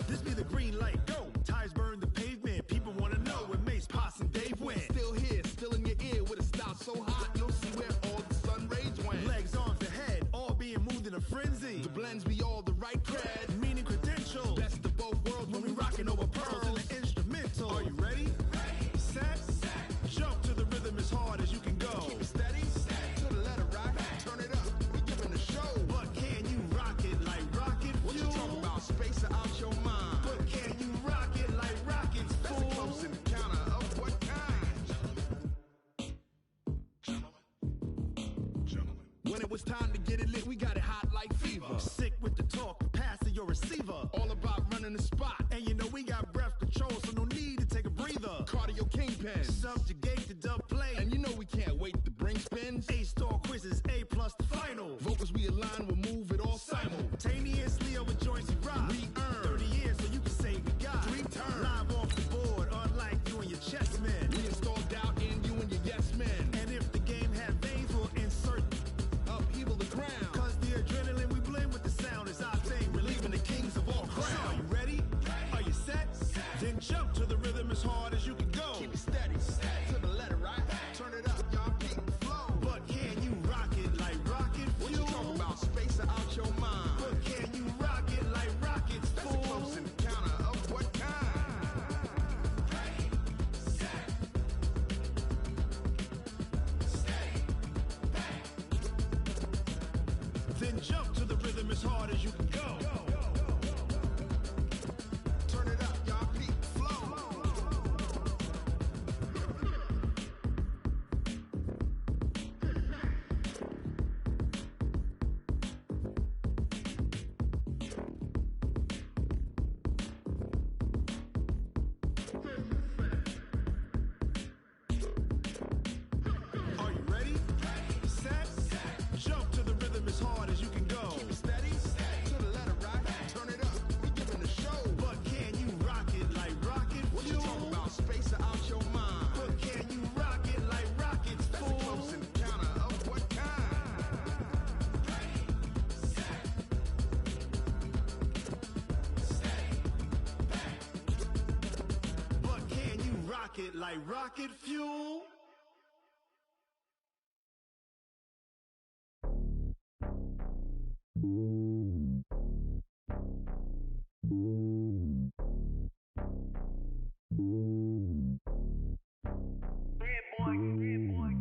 This be the green light, go. Tires burn the pavement. People wanna know where Mace, Potts, and Dave went. Still here, still in your ear with a style so hot, you'll see where all the sun rays went. Legs on the head, all being moved in a frenzy. The blends be all the right cred. Meaning credentials. Best of both worlds when we rockin' over pearls. In the instrumental. Are you ready? Set. Jump to the rhythm as hard as you can go. Keep it steady, to the letter right. Turn it up, we giving the show. But can you rock it like rocket What you fuel? talking about? Space out your mind. But can you rock it like rockets, That's a fool? close encounter of what kind? Gentlemen. When it was time to get it lit, we got it hot like fever. Sick with the talk, pass to your receiver. All about running the spot. And you know we got breath control, so no need to take a breather. Cardio kingpin. Subjugate the dub play. And you know we can't wait to bring spins. A-star quizzes, A+ the final. Vocals we align, we'll move it all Simultaneously over joints we rock. We earn 30 years so you can say we got 3 turns. live off the board, unlike you and your chess men. We install doubt in you and your yes men. And if the game had veins, we'll insert Upheaval the crown. cause the adrenaline we blend with the sound is our thing, relieving the kings of all Crown. crowns. Are you ready? Are you set? Then jump to the rhythm as hard as you can go. Keep it steady, to the letter right. Turn it up, y'all peak the flow. But can you rock it like rocket What you fuel? talking about? Space out your mind. But can you rock it like rockets, That's a fool? close encounter of what kind? Then jump to the rhythm as hard as you can go. Turn it up, y'all peak the flow. Are you ready? Set. Jump to the rhythm as hard as you can go. Keep it steady, to the letter right. Turn it up, we giving the show. But can you rock it like rocket What you fuel? talking about? Space out your mind. But can you rock it like rockets, That's a fool? close encounter of what kind? But can you rock it like rocket fuel?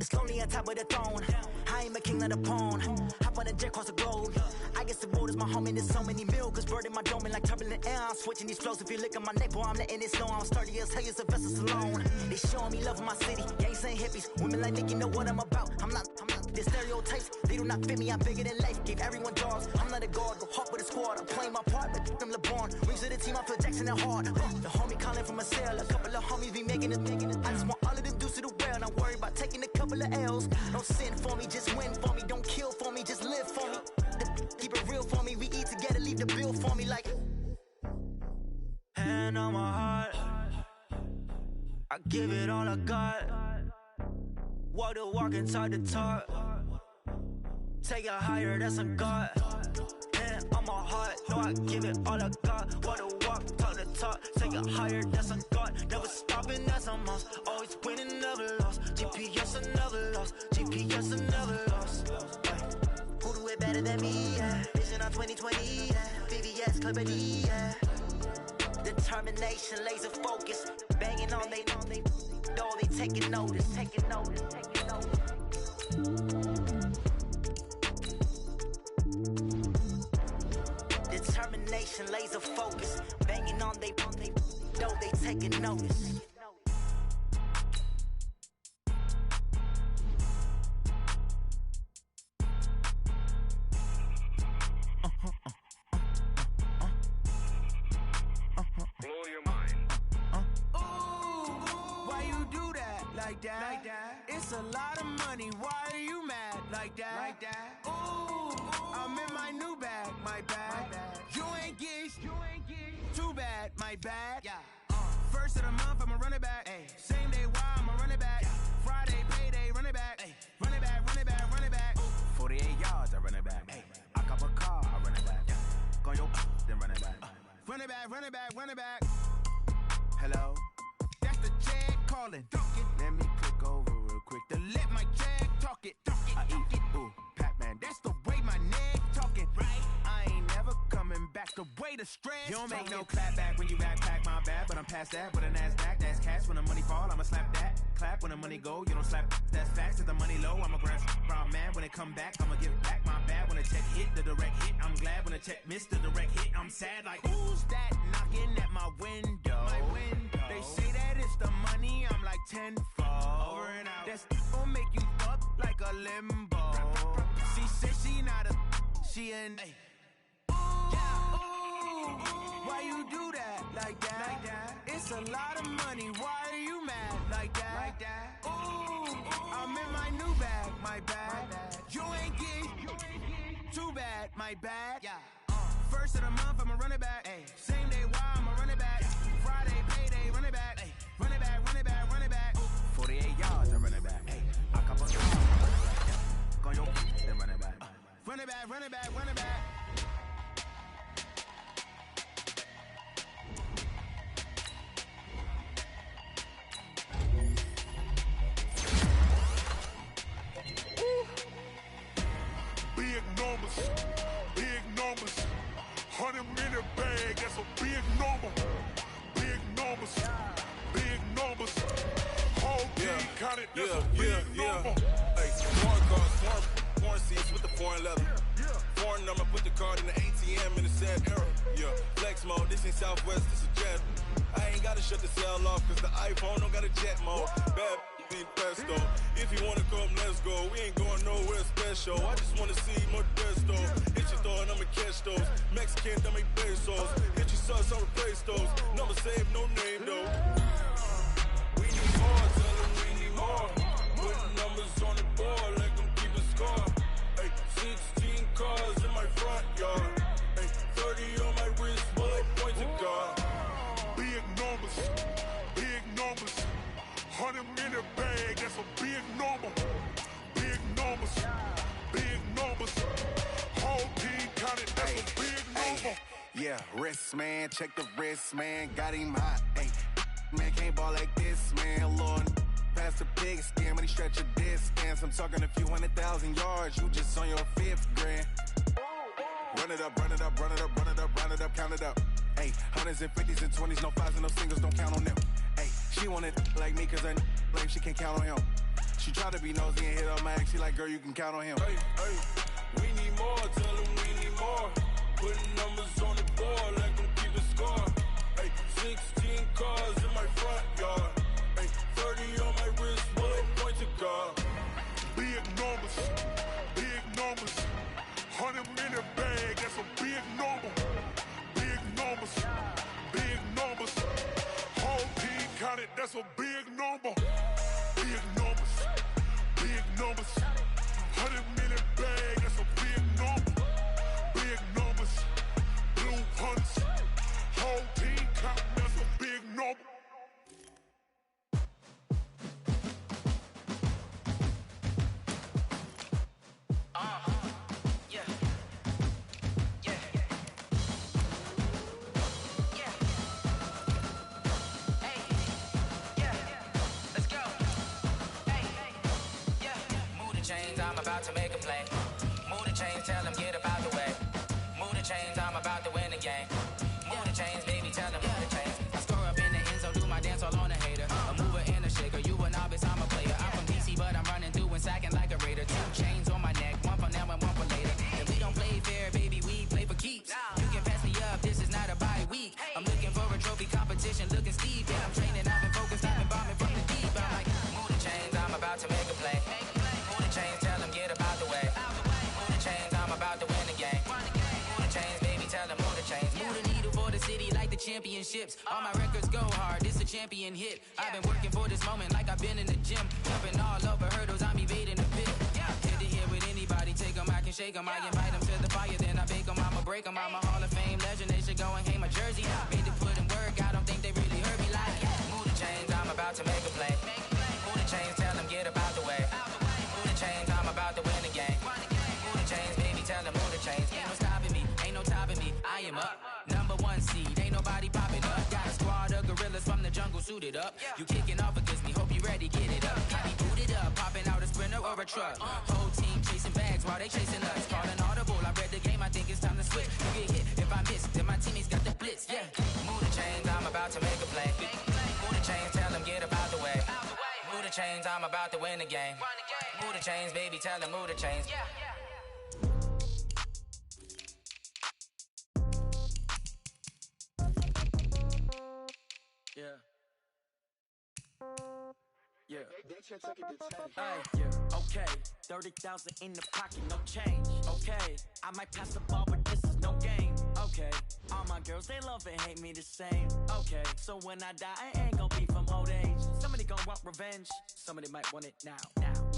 It's lonely on top of the throne. I am a king of the pawn. Hop on a jet across the globe. I guess the road is my home and there's so many milkers burning my dome like turbulent air. I'm switching these flows. If you look at my neck, boy, I'm letting it snow. I'm sturdy as hell, it's a vessel alone. They showing me love in my city. Gangs ain't hippies. Women like Nick, you know what I'm about. I'm not the stereotypes. They do not fit me. I'm bigger than life. Gave everyone jobs. I'm not a guard. Go hard with a squad. I'm playing my part, but I'm LeBron. Rings to the team. I feel Jackson and hard. The homie calling from a cell. A couple of homies be making it. I just want all of them dudes to the well. Not worried about taking a couple of L's. Don't sin for me, just win for me. Don't kill for me, just live for me. Keep it real for me. We eat together, leave the bill for me like. Hand on my heart, I give it all I got. Walk the walk and talk the talk. Take it higher, that's a God. Hand on my heart, no, I give it all I got. Walk the walk, talk the talk. Take it higher, that's a God. Never stopping, that's a must. Always winning, never lost. GPS, I never lost. GPS, I never lost. Who do it better than me? Yeah. Vision on 2020, yeah. VVS, Clipper D, yeah. Determination, laser focus. Banging on they, though they taking notice, taking notice, taking notice. Determination, laser focus. Banging on they, though they taking notice. like that. It's a lot of money, why are you mad like that? Ooh, I'm in my new bag, my bad. You ain't get too bad, my bad. First of the month, I'ma run it back. Same day, why I'ma run it back. Friday, payday, run it back. Run it back, run it back, run it back. 48 yards, I run it back. I cop a car, I run it back. Go your then run it back. Run it back, run it back, run it back. Hello? That's the jag calling. Let me click over real quick to let my jag talk it. I eat it, ooh, Pac-Man. That's the way my neck talking. Right? I ain't never coming back the way the stress. You don't make no clap back when you back my bad, but I'm past that with a NASDAQ. That's cash when the money fall, I'ma slap that. Clap when the money go, you don't slap. That's facts. If the money low, I'ma grab brown man. When it come back, I'ma give back my bad. When the check hit, the direct hit. I'm glad when the check missed the direct hit. I'm sad like who's that knocking at my window? They say that it's the money, I'm like tenfold. Over and out. That's gon' make you up like a limbo. She said she not a, she an. Why you do that like that? It's a lot of money, why are you mad like that? Ooh, I'm in my new bag, my bad. You ain't get too bad, my bad. First of the month, I'ma run it back. Same day, why I'ma run it back. Friday, payday, run it back. Run it back, run it back, run it back. 48 yards, I run it back. I cop a car, go your then run it back. Run it back, run it back, run it back. Big numbers, 100-minute bag, that's a big number. Big numbers, whole team counted, that's a big number. Hey, foreign cars, foreign seats with the foreign leather. Foreign number, put the card in the ATM in the sad era. Yeah, flex mode, this ain't Southwest, this is jet. I ain't gotta shut the cell off, cause the iPhone don't got a jet mode. Bad need pesto. If you wanna come, let's go. We ain't going nowhere special. I just wanna see Modesto. Hit your thought, I'ma catch those. Mexican, dummy pesos. Hit your sus, I'll replace those. Number saved, no name though. We need more, tell them we need more. Putting numbers on the board, let them keep a score. Hey, 16 cars in my front yard. Hey, 30 on my wrist, bullet point to God. Big numbers, 100-minute bag, that's a big number. Big numbers, whole team counted, that's a big number. Yeah, wrist man, check the wrist man, got him hot. Hey, man can't ball like this, man. Lord, past the big scam, when he stretch a distance. I'm talking a few 100,000 yards, you just on your 5th grand. Run it up, run it up, run it up, run it up, run it up, count it up. Hey, 100s and 50s and 20s, no 5s and no singles, don't count on them. Hey, she wanted like me cause I like she can't count on him. She tried to be nosy and hit up my ex, she like, girl, you can count on him. Hey, we need more, tell them we need more. Putting numbers on the board, let them keep a score. Hey, 16 cars in my front yard. Hey, 30 on my wrist, bullet point to God. Big numbers, 100-minute bag, that's a big number. Big numbers, whole team counted, that's a big number. Big numbers, 100-minute bag, that's a big number. Big numbers, blue hunts, whole team counted, that's a big number. I'm about to make a play. Move the chains, tell them get about the way. Move the chains, I'm about to win the game. Move the chains, baby, tell them move the chains. I score up in the end zone, do my dance all on a hater. A mover and a shaker, you a novice, I'm a player. I'm from DC, but I'm running through and sacking like a raider. 2 chains on my neck, one for now and one for later. If we don't play fair, baby, we play for keeps. You can pass me up, this is not a bye week. I'm looking for a trophy competition, looking steep. Yeah, I'm training, I've been focused, I've been bombing from the deep. I'm like, move the chains, I'm about to make a play. Move the chains, tell them get about the way. Move the chains, I'm about to win the game. Move the chains, baby, championships. All my records go hard, this a champion hit. I've been working for this moment like I've been in the gym. Jumping all over hurdles, I'm evading the pit. Head to head with anybody, take them, I can shake them. I invite them to the fire, then I bake them, I'ma break them. I'm a Hall of Fame legend, they should go and hang my jersey. Made to put in work, I don't think they really heard me like. Move the chains, I'm about to make a play. Move the chains, tell them get up out the way. Move the chains, I'm about to win the game. Move the chains, baby, tell them move the chains. Ain't no stopping me, ain't no topping me. I am up, #1 seed, ain't nobody popping up. Got a squad of gorillas from the jungle suited up. You kicking off against me, hope you ready, get it up. I be booted up, popping out a sprinter or a truck. Whole team chasing bags while they chasing us. Calling audible, I read the game, I think it's time to switch. You get hit if I miss, then my teammates got the blitz. Move the chains, I'm about to make a play. Move the chains, tell them get up out the way. Move the chains, I'm about to win the game. Move the chains, baby, tell them move the chains. Okay, 30,000 in the pocket, no change. Okay, I might pass the ball, but this is no game. Okay, all my girls, they love and hate me the same. Okay, so when I die, I ain't gonna be from old age. Somebody gon' want revenge, somebody might want it now.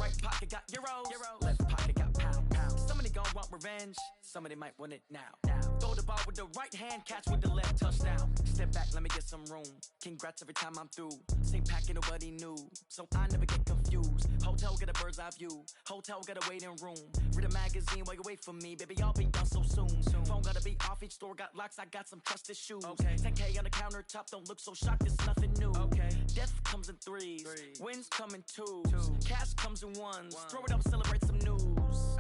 Right pocket got euros, left pocket got pound. Somebody gon' want revenge, somebody might want it now. Throw the ball with the right hand, catch with the left, touchdown. Step back, let me get some room. Congrats every time I'm through. Same packet, nobody knew, so I never get confused. Hotel get a bird's eye view. Hotel got a waiting room. Read a magazine while you wait for me, baby. I'll be done so soon. Phone gotta be off. Each store got locks. I got some trusted shoes. 10K on the countertop. Don't look so shocked. It's nothing new. Death comes in threes. Wins come in twos. Cash comes in ones. Throw it up, celebrate some news.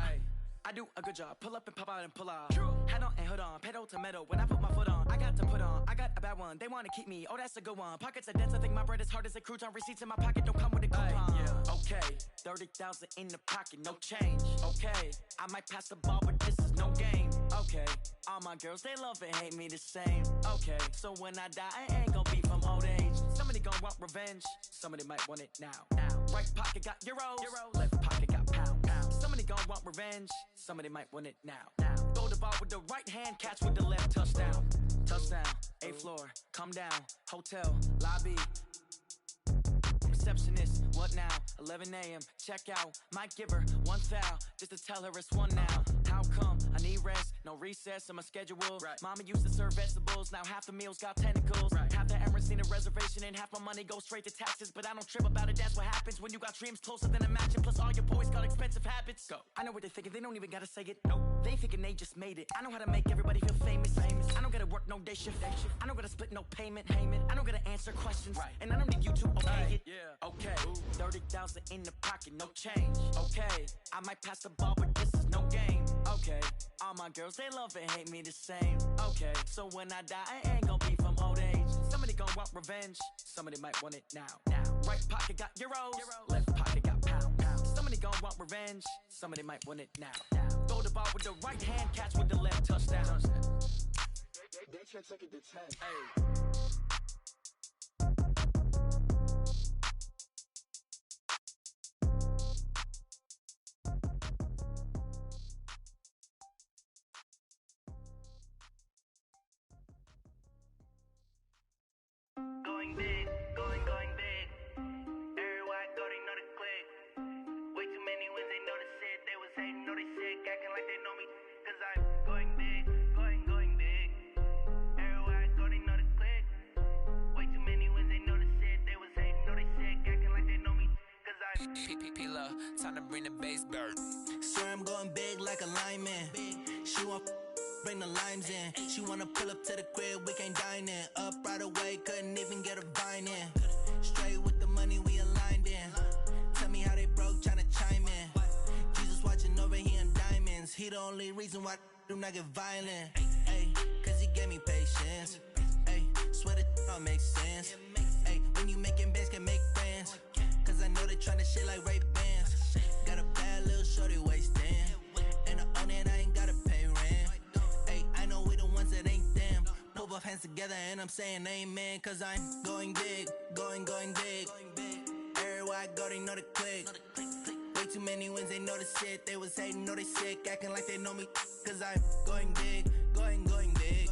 I do a good job. Pull up and pop out and pull out. Hat on and hood on. Pedal to metal. When I put my foot on, I got to put on. I got a bad one. They want to keep me. Oh, that's a good one. Pockets are dense. I think my bread is hard as a crouton. Receipts in my pocket don't come with a coupon. Okay, 30,000 in the pocket, no change. Okay, I might pass the ball, but this is no game. Okay, all my girls, they love and hate me the same. Okay, so when I die, I ain't gonna be from old age. Somebody gon' want revenge. Somebody might want it now. Right pocket got euros. Left pocket got pound. Somebody gon' want revenge. Somebody might want it now. Throw the ball with the right hand, catch with the left, touchdown. Touchdown, 8th floor, come down. Hotel, lobby. Receptionist, what now? 11 a.m., check out. Might give her one foul, just to tell her it's one now. How come? I need rest, no recess in my schedule. Mama used to serve vegetables, now half the meals got tentacles. Half the Emirates need a reservation and half my money goes straight to taxes. But I don't trip about it, that's what happens when you got dreams closer than a mansion. Plus all your boys got expensive habits. I know what they're thinking, they don't even gotta say it. They thinking they just made it. I know how to make everybody feel famous. I don't gotta work no day shift. I don't gotta split no payment. I don't gotta answer questions. And I don't need you to okay it. Okay, 30,000 in the pocket, no change. Okay, I might pass the ball, but this is no game. Okay, all my girls, they love and hate me the same. Okay, so when I die, I ain't gonna be from old age. Somebody gon' want revenge, somebody might want it now. Right pocket got euros, left pocket got pound. Somebody gon' want revenge, somebody might want it now. Throw the ball with the right hand, catch with the left, touchdown. They check second to 10. Going big, going big. Everywhere I go, they know the click. Way too many wins, they know the shit. They was hating, know they sick, acting like they know me. Cause I'm going big, going big. Everywhere I go, they know the click. Way too many wins, they know the shit. They was hating, know they sick, acting like they know me. Cause I'm P-P-P-Love, time to bring the bass back. Swear I'm going big like a lineman. She want bring the limes in. She wanna pull up to the crib, we can't dine in. Up right away, couldn't even get a vine in. Straight with the money, we aligned in. Tell me how they broke, tryna chime in. Jesus watching over here in diamonds. He the only reason why I do not get violent. Ay, cause he gave me patience. Ay, swear that all makes sense. Ay, when you making bands, can make friends. Cause I know they tryna shit like Ray-Bans. Got a bad little shorty wasting. And I own it, I ain't gotta pay rent. Ay, I know we the ones that ain't them. Put both hands together and I'm saying amen. Cause I'm going big, going big. Everywhere I go, they know the click. Way too many wins, they know the shit. They was hating, know they sick, acting like they know me. Cause I'm going big, going big.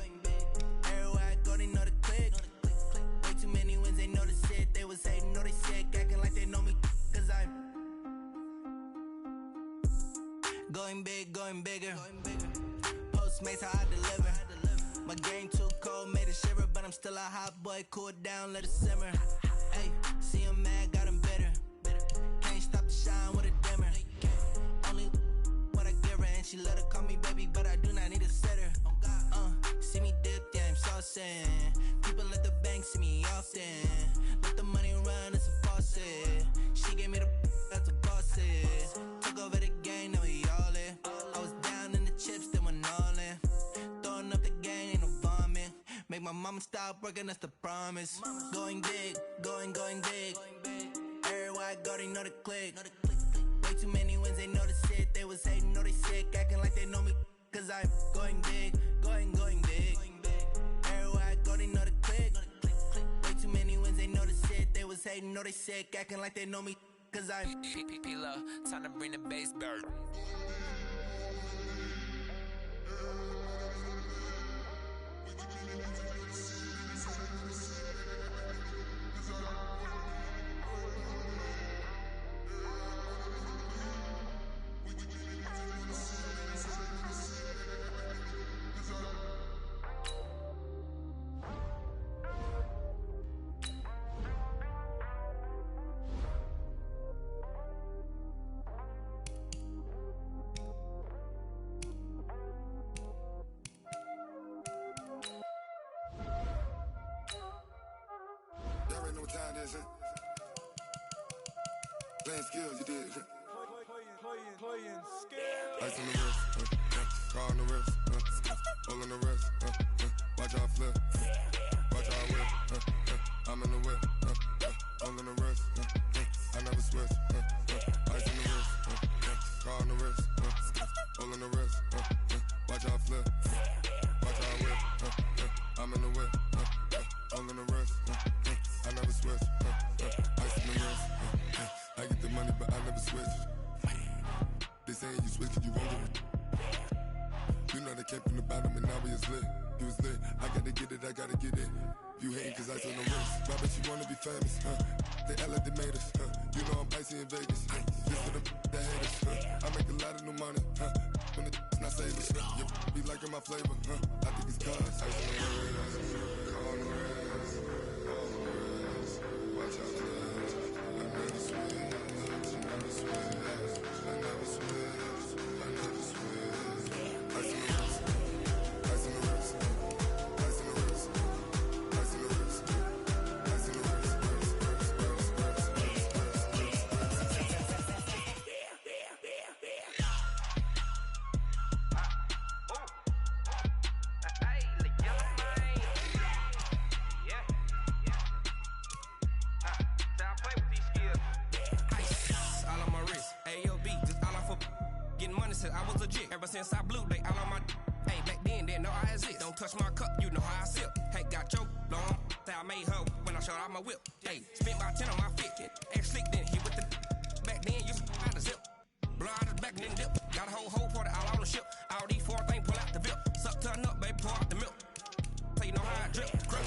Everywhere I go, they know the click. going bigger. Postmates, how I deliver. My game too cold, made it shiver, but I'm still a hot boy. Cool it down, let it simmer. Hey, see him mad, got him bitter. Can't stop the shine with a dimmer. Only what I give her, and she let her call me baby, but I do not need a sitter. See me dip, yeah, I'm saucing. People at the bank see me often. Let the money run, it's a faucet. She gave me the that's a faucet. Took over the game, now we all in. I was down in the chips, then went all in. Throwing up the game, ain't no vomit. Make my mama stop working, that's the promise. Going big, going big. Everywhere I go, they know the click. Way too many wins, they know the shit. They was hating, know they sick, acting like they know me. Cause I'm going big, going big. Everywhere I go, they know the click. Way too many wins, they know the shit. They was hating, know they sick, acting like they know me. Cause I'm P-Love, time to bring the bass bird. Playing skills, you did. Playing skills. Ice on the wrist, car on the wrist, hole on the wrist, watch how I flip, watch how I whip, I'm in the whip, hole on the wrist, I never switch, ice on the wrist, car on the wrist, hole on the wrist, watch how I flip, watch how I whip, I'm in the whip, hole on the wrist, I never switch, ice on the wrist, I get the money but I never switch. They saying you switch cause you won't get it. You know they came from the bottom and now we is lit. You was lit, I gotta get it, I gotta get it. You hating cause ice on the wrist. Why bet you wanna be famous, They act like they made us, You know I'm icy in Vegas, Just for the that hate us, I make a lot of new money, When it's not savers, You be liking my flavor, I think it's cause ice on the wrist, on the wrist, on the wrist. Watch out for this, I never switch, I never switch. I never switch, I never switch. Ice in the wrist, ice in the wrist, ice in the wrist, ice in the wrist, ice in the wrist, I was legit. Ever since I blew, they all on my hey, back then, didn't know I exist. Don't touch my cup, you know how I sip. Hey, got your long, say I made her when I showed out my whip. Hey, spent my 10 on my fit, and slick then hit with the back then, you out the zip. Blow out his back and then dip. Got a whole party all on the ship. All these four things pull out the VIP. Suck turn up, baby, pour out the milk. So you know how I drip. Crush.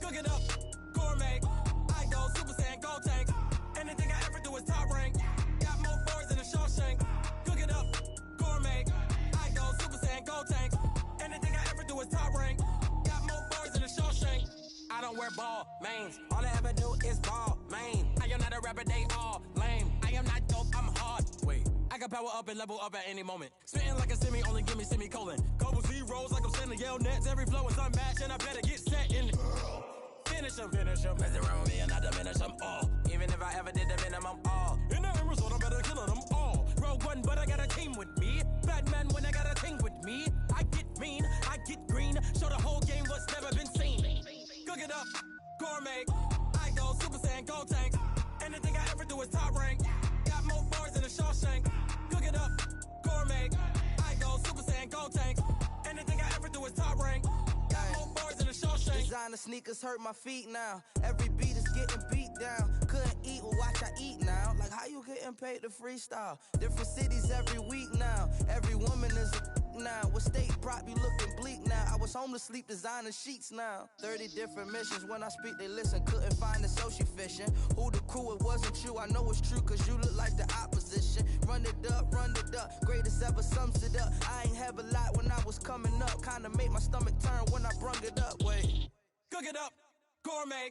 Cook it up, gourmet. I go Super Saiyan, gold tank. And Anything I ever do is top rank. Got more boards than a Shawshank. Cook it up, gourmet. I go Super Saiyan, gold tank. Anything I ever do is top rank. Got more boards than a Shawshank. I don't wear ball mains. All I ever do is ball main. I am not a rapper, they all lame. I am not dope, I'm hard. Wait, I can power up and level up at any moment. Spitting like a semi, only give me semicolon. Couple zeros like I'm sending yell nets. Every flow is unmatched and I better get set in. Finish them. Mess around with me and I diminish them all. Even if I ever did the minimum all. In the end result, I'm better killing them all. Rogue One, but I got a team with me. Batman when I got a thing with me. I get mean, I get green. Show the whole game what's never been seen. Cook it up, gourmet. I go Super Saiyan, gold tank. Anything I ever do is top rank. Got more bars than a Shawshank. Cook it up, gourmet. I go Super Saiyan, gold tank. Anything I ever do is top rank. Got more bars than a Shawshank. Designer sneakers hurt my feet now. Every beat is getting beat down. Couldn't eat, well watch I eat now. Like how you getting paid to freestyle? Different cities every week now. Every woman is a now. With state prop, you looking bleak now. I was home to sleep, designer sheets now. 30 different missions. When I speak, they listen. Couldn't find it, so she fishing. Who the crew, it wasn't you. I know it's true, cause you look like the opposition. Run it up. Greatest ever sums it up. I ain't have a lot when I was coming up. Kinda made my stomach turn when I brung it up. Wait. Cook it up, gourmet.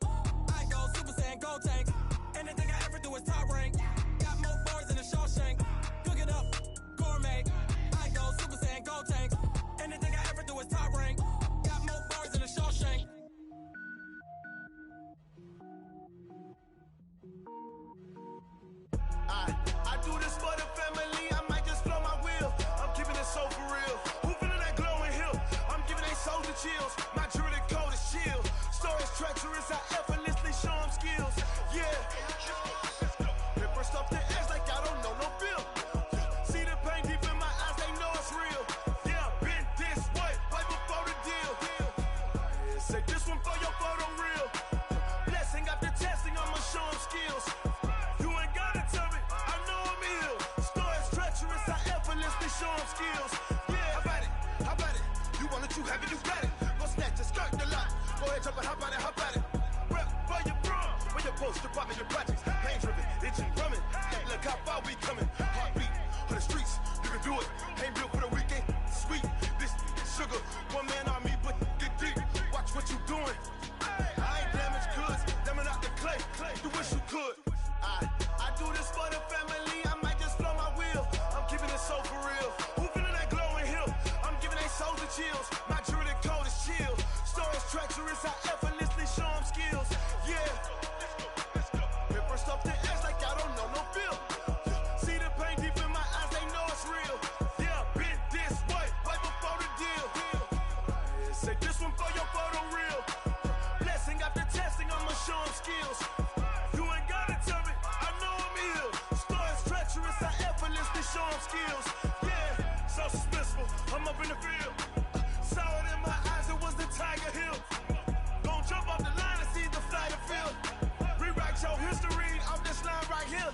I go Super Saiyan, gold tank. Anything I ever do is top rank. Got more bars than a Shawshank. Cook it up, gourmet. I go Super Saiyan, gold tank. Anything I ever do is top rank. Got more bars than a Shawshank. I do this for the family. I might just blow my wheel. I'm keeping it so for real. Who feeling that glowing hill? I'm giving they souls the chills. My jewelry code is chill. Stories treacherous. I effortlessly show them skills. Yeah. Paper stuff the edge like I don't know no feel. See the pain deep in my eyes. They know it's real. Yeah, been this way right before the deal. Say this one for your photo real. Blessing after testing. I'ma show them skills. You ain't gotta tell me. I know I'm ill. Stories treacherous. I effortlessly show them skills. Yeah, how about it? You want it, you have it, you got it. Go snatch it, skirt the lot. Go ahead, jump it, how about it? Rep for your bro. When your poster popping your projects. Pain driven, itching, drumming. Look how far we coming. Heartbeat for the streets. You can do it. Ain't built for the weekend. Sweet, this sugar. One man army, but get deep. Watch what you doing. I ain't damaged goods. Damn out the clay. You wish you could. I do this for the family. I might just blow my wheel. I'm keeping it so for real. Who feeling that glowing hill? I'm giving they souls the chills. My jewelry code is chill. Stories treacherous. I effortlessly show them skills. Yeah. Paper stuff the edge like I don't know no feel. See the pain deep in my eyes. They know it's real. Yeah, been this way right before the deal. Say this one for your photo real. Blessing after testing. I'ma show them skills. You ain't gotta tell me. I know I'm ill. Stories treacherous. I effortlessly show them skills. Yeah, so suspenseful. I'm up in the field. Saw it in my eyes. It was the Tiger Hill. Gon' jump off the line and see the flight of field. Rewrite your history off this line right here.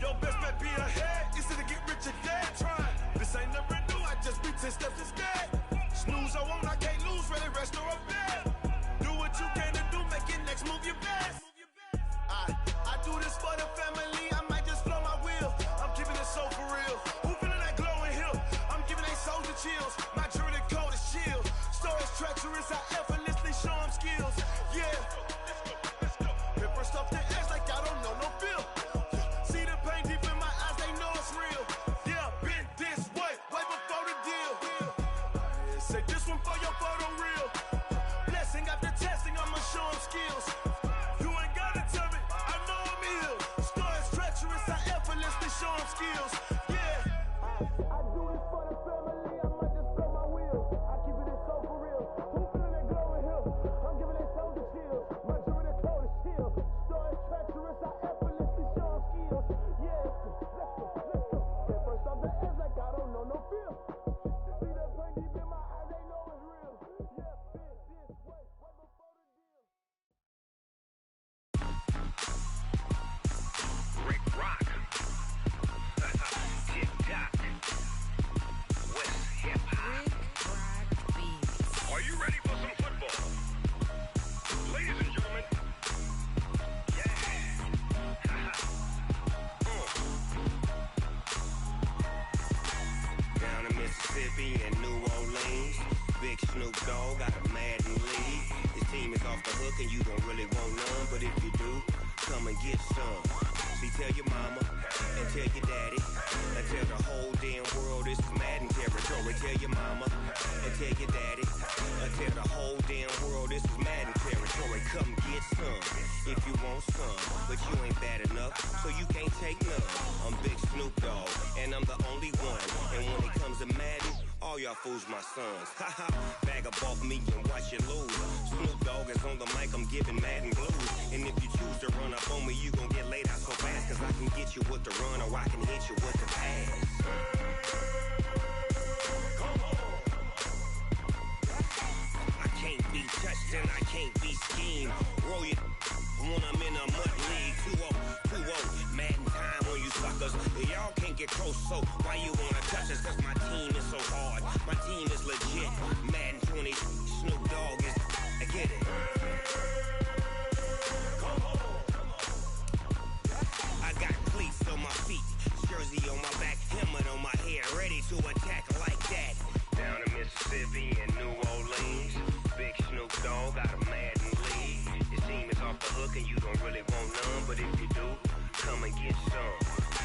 Your best bet be ahead. Easy to get rich or dead. Trying. This ain't never new. I just be 10 steps instead. Snooze I won't. I can't lose. Ready, rest or a bed. Do what you can to do. Make your next move your best. I do this for the family. I might just blow my wheel. I'm keeping it so for real. Who feeling that glowing hill? I'm giving they souls the chills. My jewelry code is chill. Stories treacherous. I effortlessly show them skills. Yeah. Paper stuff the edge like I don't know no feel. See the pain deep in my eyes. They know it's real. Yeah, been this way right before the deal. Say this one for your photo real. Blessing after testing. I'ma show them skills. You ain't gotta tell me. I know I'm ill. Stories treacherous. I effortlessly show them skills. Yeah. I do this for the family. I might just blow my wheel. I keep it so for real. Who feeling that glowing hill? I'm giving they souls the chills. My jewelry code is chill. Stories treacherous. I effortlessly show them skills. Yeah. Let's go. Get first off the edge like I don't know no feel. See the pain deep in my eyes. They know it's real. Yeah, been this way right before the deal. Rick Rock. Tick tock. Mississippi and New Orleans. Big Snoop Dogg got a Madden lead. His team is off the hook and you don't really want none, but if you do, come and get some. See, tell your mama and tell your daddy and tell the whole damn world this is Madden territory. Tell your mama and tell your daddy and tell the whole damn world this is Madden territory. Come get some if you want some, but you ain't bad enough, so you can't take none. I'm Big Snoop Dogg and I'm the only one, and when it comes to Madden, all y'all fools my sons. Haha, bag up off me and watch you lose. Snoop Dogg is on the mic, I'm giving Madden blues. And if you choose to run up on me, you gon' get laid out so fast, cause I can get you with the run or I can hit you with the pass. I can't be touched and I can't be schemed. Roll you when I'm in a mud league. 2-0, Madden time on you suckers. Y'all can't get close, so why you wanna touch us? Cause my team is so hard, my team is legit. Madden 20, Snoop Dogg is, I get it. I got cleats on my feet, jersey on my back, helmet on my head, ready to attack like that. Down in Mississippi and New Orleans, Big Snoop Dogg got a Madden lead. His team is off the hook and you don't really want none, but if you do, come and get some.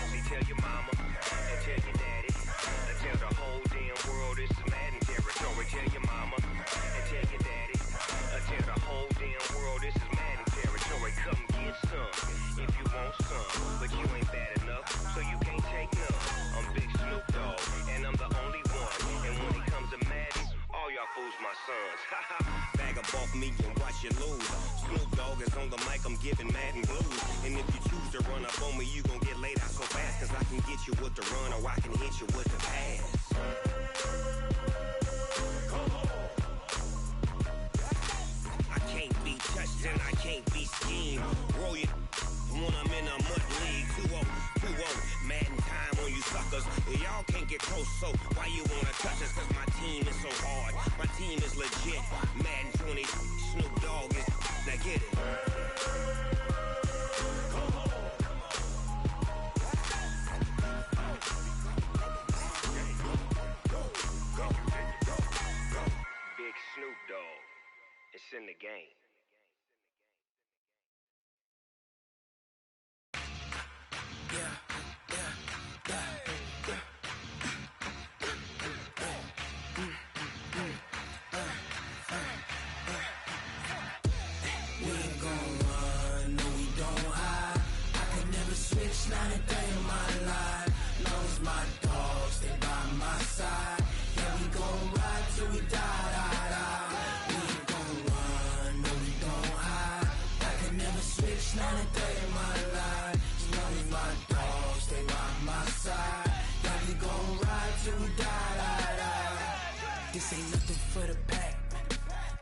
See, tell your mama and tell your daddy and tell the whole damn world this is Madden territory. Tell your mama and tell your daddy and tell the whole damn world this is Madden territory. Come get some if you want some, but you ain't bad enough, so you can't take none. I'm Big Snoop Dogg and I'm the only one, and when it comes to Madden, all y'all fools my sons. Haha, bag up off me and watch you lose. Snoop Dogg is on the mic, I'm giving Madden blues. And if you choose to run up on me, you gon' get laid out so fast, cause I can get you with the run or I can hit you with the pass. I can't be touched and I can't be schemed. Roll you when I'm in a mud league. 2-0, Madden time on you suckers. Y'all can't get close, so why you wanna touch us? Cause my team is so hard, my team is legit. Madden 20, Snoop Dogg is, now get it. Big Snoop Dogg, it's in the game. Not a day in my life. Long as my dogs, they by my side. Yeah, we gon' ride till we die. We ain't gon' run, no, we don't hide. I can never switch, not a day in my life. As long as my dogs, they by my side. Yeah, we gon' ride till we die. This ain't nothing for the pack.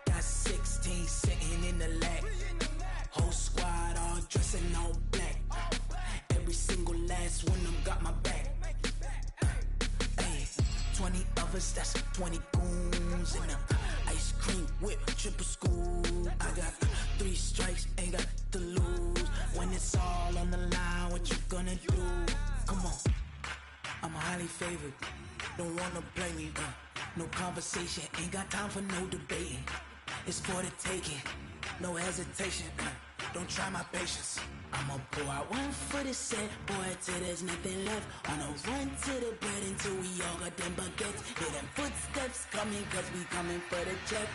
Got 16 sitting in the lap. Whole squad all dressing all black. Every single last one of them got my back. Hey, 20 of us, that's 20 goons. And ice cream whip, triple scoop. I got 3 strikes, ain't got to lose. When it's all on the line, what you gonna do? Come on, I'm highly favored. Don't wanna play me, no conversation. Ain't got time for no debating. It's for the taking, no hesitation. Don't try my patience. I'ma pour out one for the set, boy, till there's nothing left. On a run to the bread until we all got them baguettes. Hear them footsteps coming, cause we coming for the check.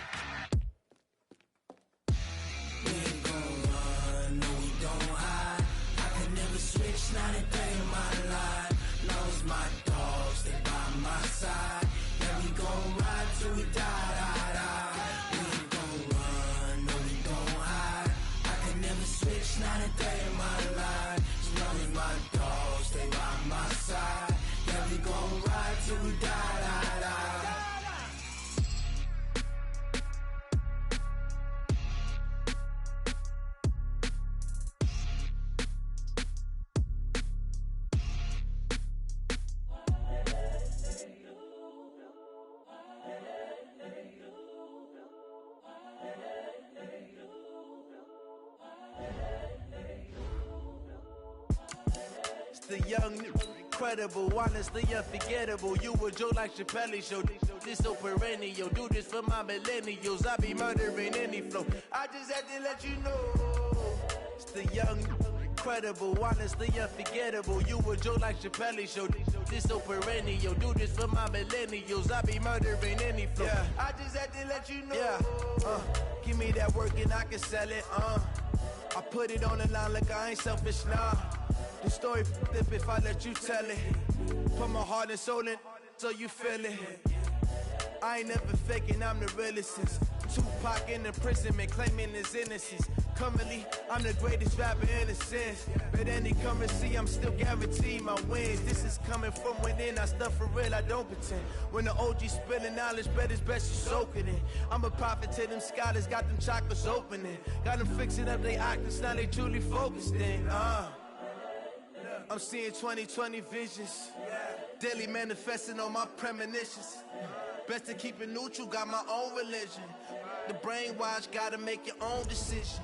We ain't gon' run, no, we don't hide. I can never switch, not a day in my life. Long as my dogs, they by my side. Yeah, we gon' ride till we die. We ain't gon' run, no, we don't hide. I can never switch, not a day in my life. As long as my dogs, they by my side. Yeah, we gon' ride till we die. The young incredible, honestly unforgettable. You a joke like Chappelle Show. This so perennial. Do this for my millennials. I be murdering any flow. I just had to let you know. It's the young, incredible, honestly unforgettable. You a joke like Chappelle Show. This so perennial. Do this for my millennials. I be murdering any flow. Yeah. I just had to let you know. Yeah. Give me that work and I can sell it. I put it on the line like I ain't selfish, nah. The story flip if I let you tell it. Put my heart and soul in so you feel it. I ain't never faking, I'm the realest since Tupac in imprisonment, claiming his innocence. Currently, I'm the greatest rapper in a sense. But any currency, I'm still guaranteed my wins. This is coming from within, I stuff for real, I don't pretend. When the OG spilling knowledge, bet it's best you soak it in. I'm a prophet to them scholars, got them chakras opening. Got them fixing up they octaves, now they truly focused in. I'm seeing 2020 visions. Daily manifesting on my premonitions. Best to keep it neutral, got my own religion. The brainwash, gotta make your own decision.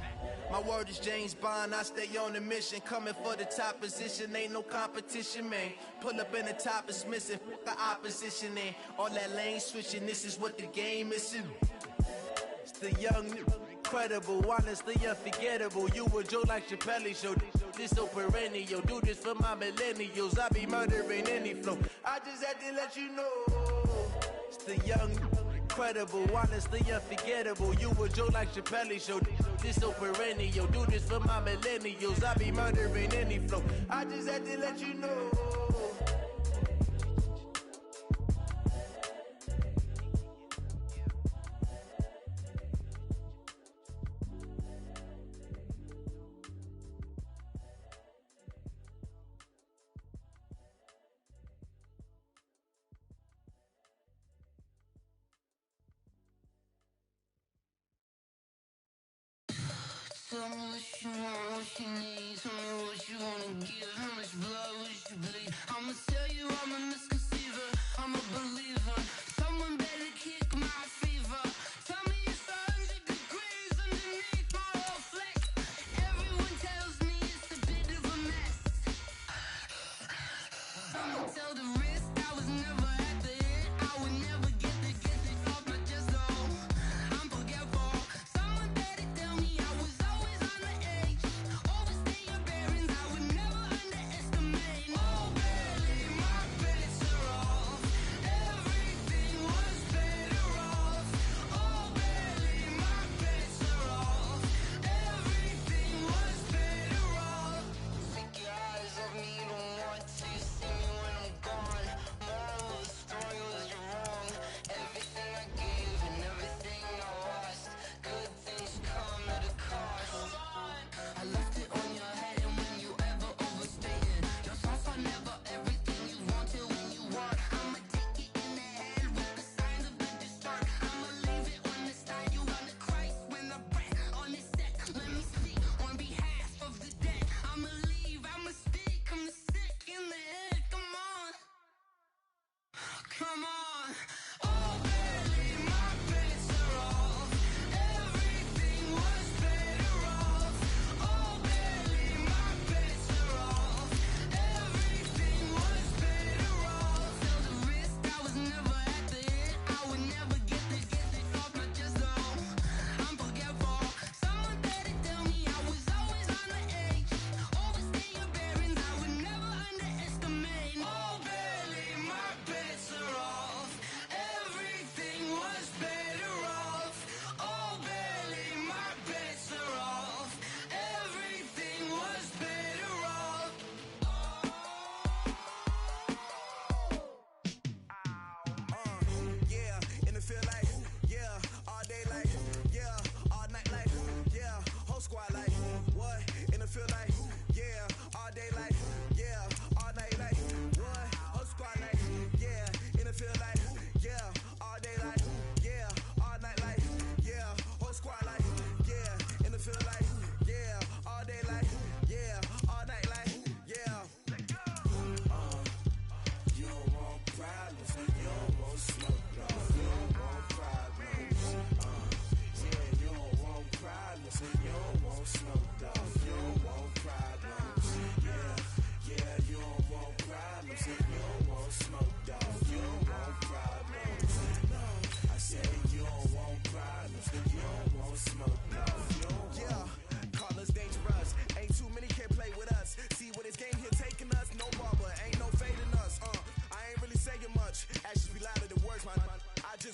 My word is James Bond, I stay on a mission. Coming for the top position, ain't no competition, man. Pull up in the top is missing, the opposition in. All that lane switching, this is what the game is. It's the young, incredible, honestly unforgettable. You a joke like Chappelle Show. This so perennial. Do this for my millennials. I be murdering any flow. I just had to let you know. It's the young, incredible, honestly unforgettable. You a joke like Chappelle Show. This so perennial. Do this for my millennials. I be murdering any flow. I just had to let you know. Tell me what you want, what you need. Tell me what you wanna give. How much blood would you bleed? I'ma tell you I'm a misconceiver. I'm a believer. Someone better kick my fever. Tell me it's 100 degrees underneath my whole flex. Everyone tells me it's a bit of a mess. I'ma tell the risk I was never at the end. I would never get it off my chest though. I'm forgetful. Someone better tell me I was always on the edge. Overstay your bearings, I would never underestimate. Oh baby, my bets are off. Everything was better off. Oh baby, my bets are off. Everything was better off. Take your eyes off me, you don't want to see me when I'm gone. Moral of the story was you're wrong. Everything I gave and everything I lost. Good things come at a cost. I left it on your head, and when you ever overstay it, your thoughts are never everything you wanted when you want. I'ma take it in the head with the signs of the distort. I'ma leave it on the side. You want to Christ when I breath on this set. Let me speak on behalf of the dead. I'ma leave, I'ma speak. I'm the sick in the head. Come on, come on. Oh baby, my bets are off. Everything was better off. Oh baby, my bets are off. Everything was better off. Tell the risk I was never at the end. I would never get it off my chest though. I'm forgetful. Someone better tell me I was always on the edge. Overstay your bearings, I would never underestimate. Oh baby, my bets are off. Everything was better off. Oh baby, my bets are off. Everything was better off. Yeah, in the field like, yeah, all day like, yeah, all night like, yeah, whole squad like, what? In the field like, yeah, all day like, yeah, all night like, what? Whole squad like, yeah, in the field like, yeah, all day like, yeah, all night like, yeah, whole squad like, yeah, in the field like, yeah, all day like, yeah, all night like, yeah. You don't want problems, you don't want smoke, you don't want problems. Yeah, you don't want problems, you don't want smoke, you don't want problems.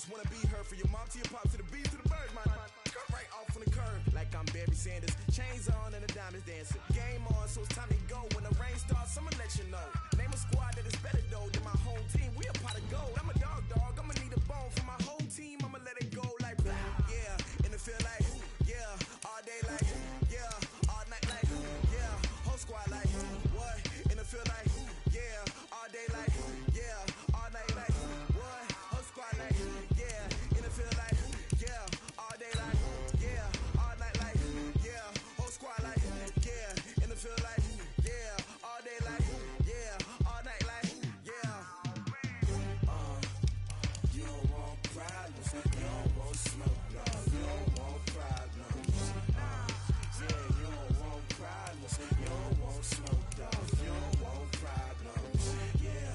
just wanna be her. For your mom to your pop to the beat to the bird, man. Cut right off on the curb. Like I'm Barry Sanders. Chains on and the diamonds dancing. Game on, so it's time to go. When the rain starts, I'ma let you know. Name a squad that is better though than my home team. We a pot of gold. I'm a dog. I'ma need a bone for my whole team. I'ma let it go like yeah. And it feel like yeah. All day like yeah. All night like yeah. Whole squad like what? And it feel like yeah. All day like yeah. All night like what? Whole squad like yeah. And it feel like yeah. All day like yeah. All night like yeah. Whole squad like yeah. And it feel like yeah. All day like yeah. All night like yeah. You don't want problems. You don't want smoke. No, you don't want problems. Yeah, you don't want problems. You don't want smoke, dog. You don't want problems. Yeah,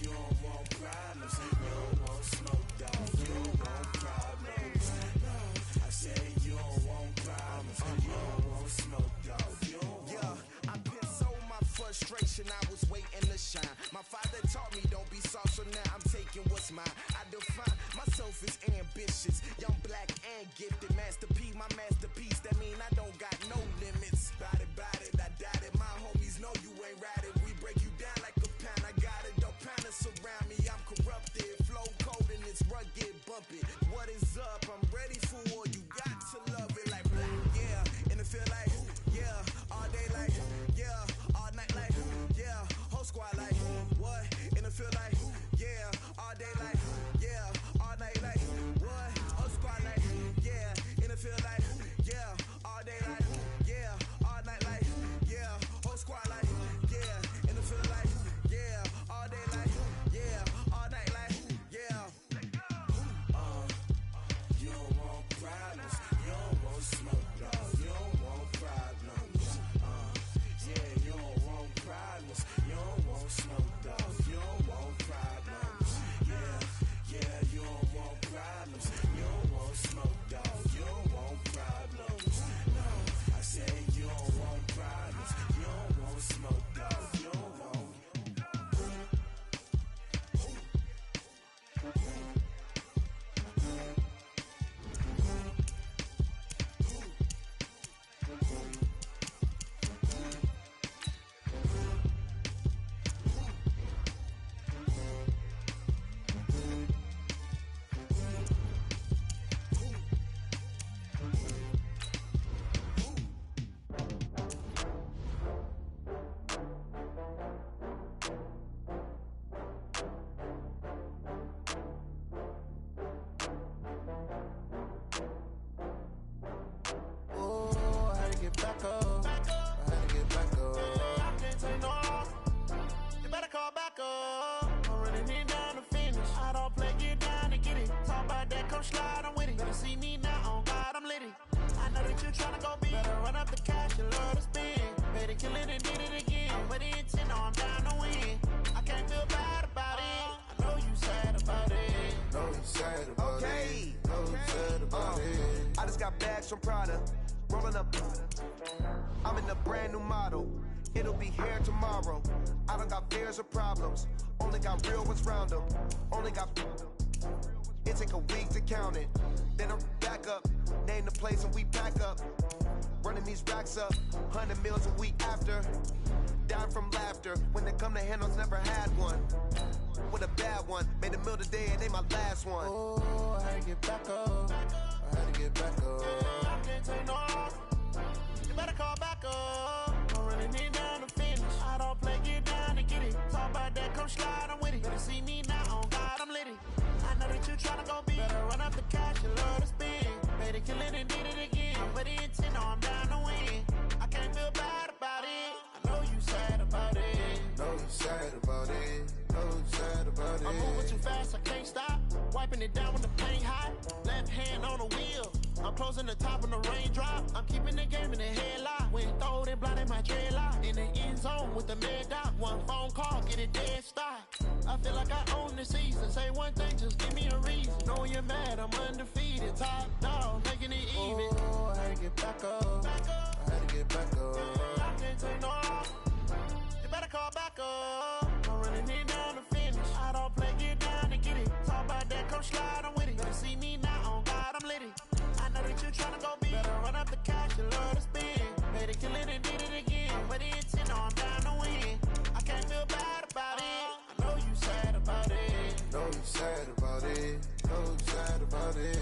you don't want problems. You don't want smoke, dog. You don't want problems. No, I say you don't want problems. You don't want smoke, dog. You don't want. Yeah, I been so my frustration. I was waiting to shine. My father taught me don't be soft, so now I'm taking what's mine. I define myself as ambitious, young, black, and gifted. Master P, my masterpiece. That mean I don't got no limits. Bout it, I doubt it. My homies know you ain't ratted. We break you down like a pound. I got it, don't pound us around me. I'm corrupted, flow cold and it's rugged, bumpy. What is up? I'm ready for war. You got to love it like black, yeah. And it feel like yeah. All day like yeah. All night like yeah. Whole squad like what? And it feel like yeah. All day like yeah. All night like what? Whole squad like yeah. And it feel like yeah. All day like yeah. All night like yeah. Whole squad like yeah. And it feel like yeah. All day like yeah. All night like yeah. You don't want problems. You don't want smoke, dog. You don't want problems. Yeah, you don't want problems. You don't want smoke, dog. You don't want problems. Yeah, you don't want problems. You don't want smoke, dog. You don't want problems. No, I say you don't want problems. You don't want smoke, dog. You don't want. I just got bags from Prada, rolling up. I'm in a brand new model. It'll be here tomorrow. I don't got fears or problems. Only got real ones round them. Only got. It take a week to count it. Then I'm back up. Name the place and we back up. Running these racks up. 100 meals a week after. Dying from laughter. When they come to handles, never had one. With a bad one. Made a meal today and they my last one. Oh, I had to get back up. I had to get back up. I can't take no loss. You better call back up. I'm running it down to finish. I don't play, get down to get it. Talk about that, come slide, I'm with it. Better see me now, on God, I'm litty. I know that you tryna go big. Better run up the cash, you love to spend. Better kill it and did it again. I'm with the intent, no, I'm down to win. I can't feel bad about it. I know you sad about it. Know you sad about it. Know you sad about it. I'm moving too fast, I can't stop. Wiping it down when the paint hot. Left hand on the wheel. I'm closing the top when the raindrop. I'm keeping the game in the headlock. When throwed and blinded my dreadlock. In the end zone with the mad dot. One phone call, get it dead stop. I feel like I own the season. Say one thing, just give me a reason. Knowing you're mad, I'm undefeated. Top dog, making it even. Oh, I had to get back up. I had to get back up. I can't take no loss. You better call back up. I'm running it down to finish. I don't play, get down to get it. Talk about that. that, come slide, I'm with it. Better see me now, on God, I'm litty. I know that you tryna go big. Better run up the cash, you love to spin. Made it, kill it, and did it again. But the intent, no, I'm down to win. I can't feel bad about it. I know you sad about it. Know you sad about it. Know you sad about it.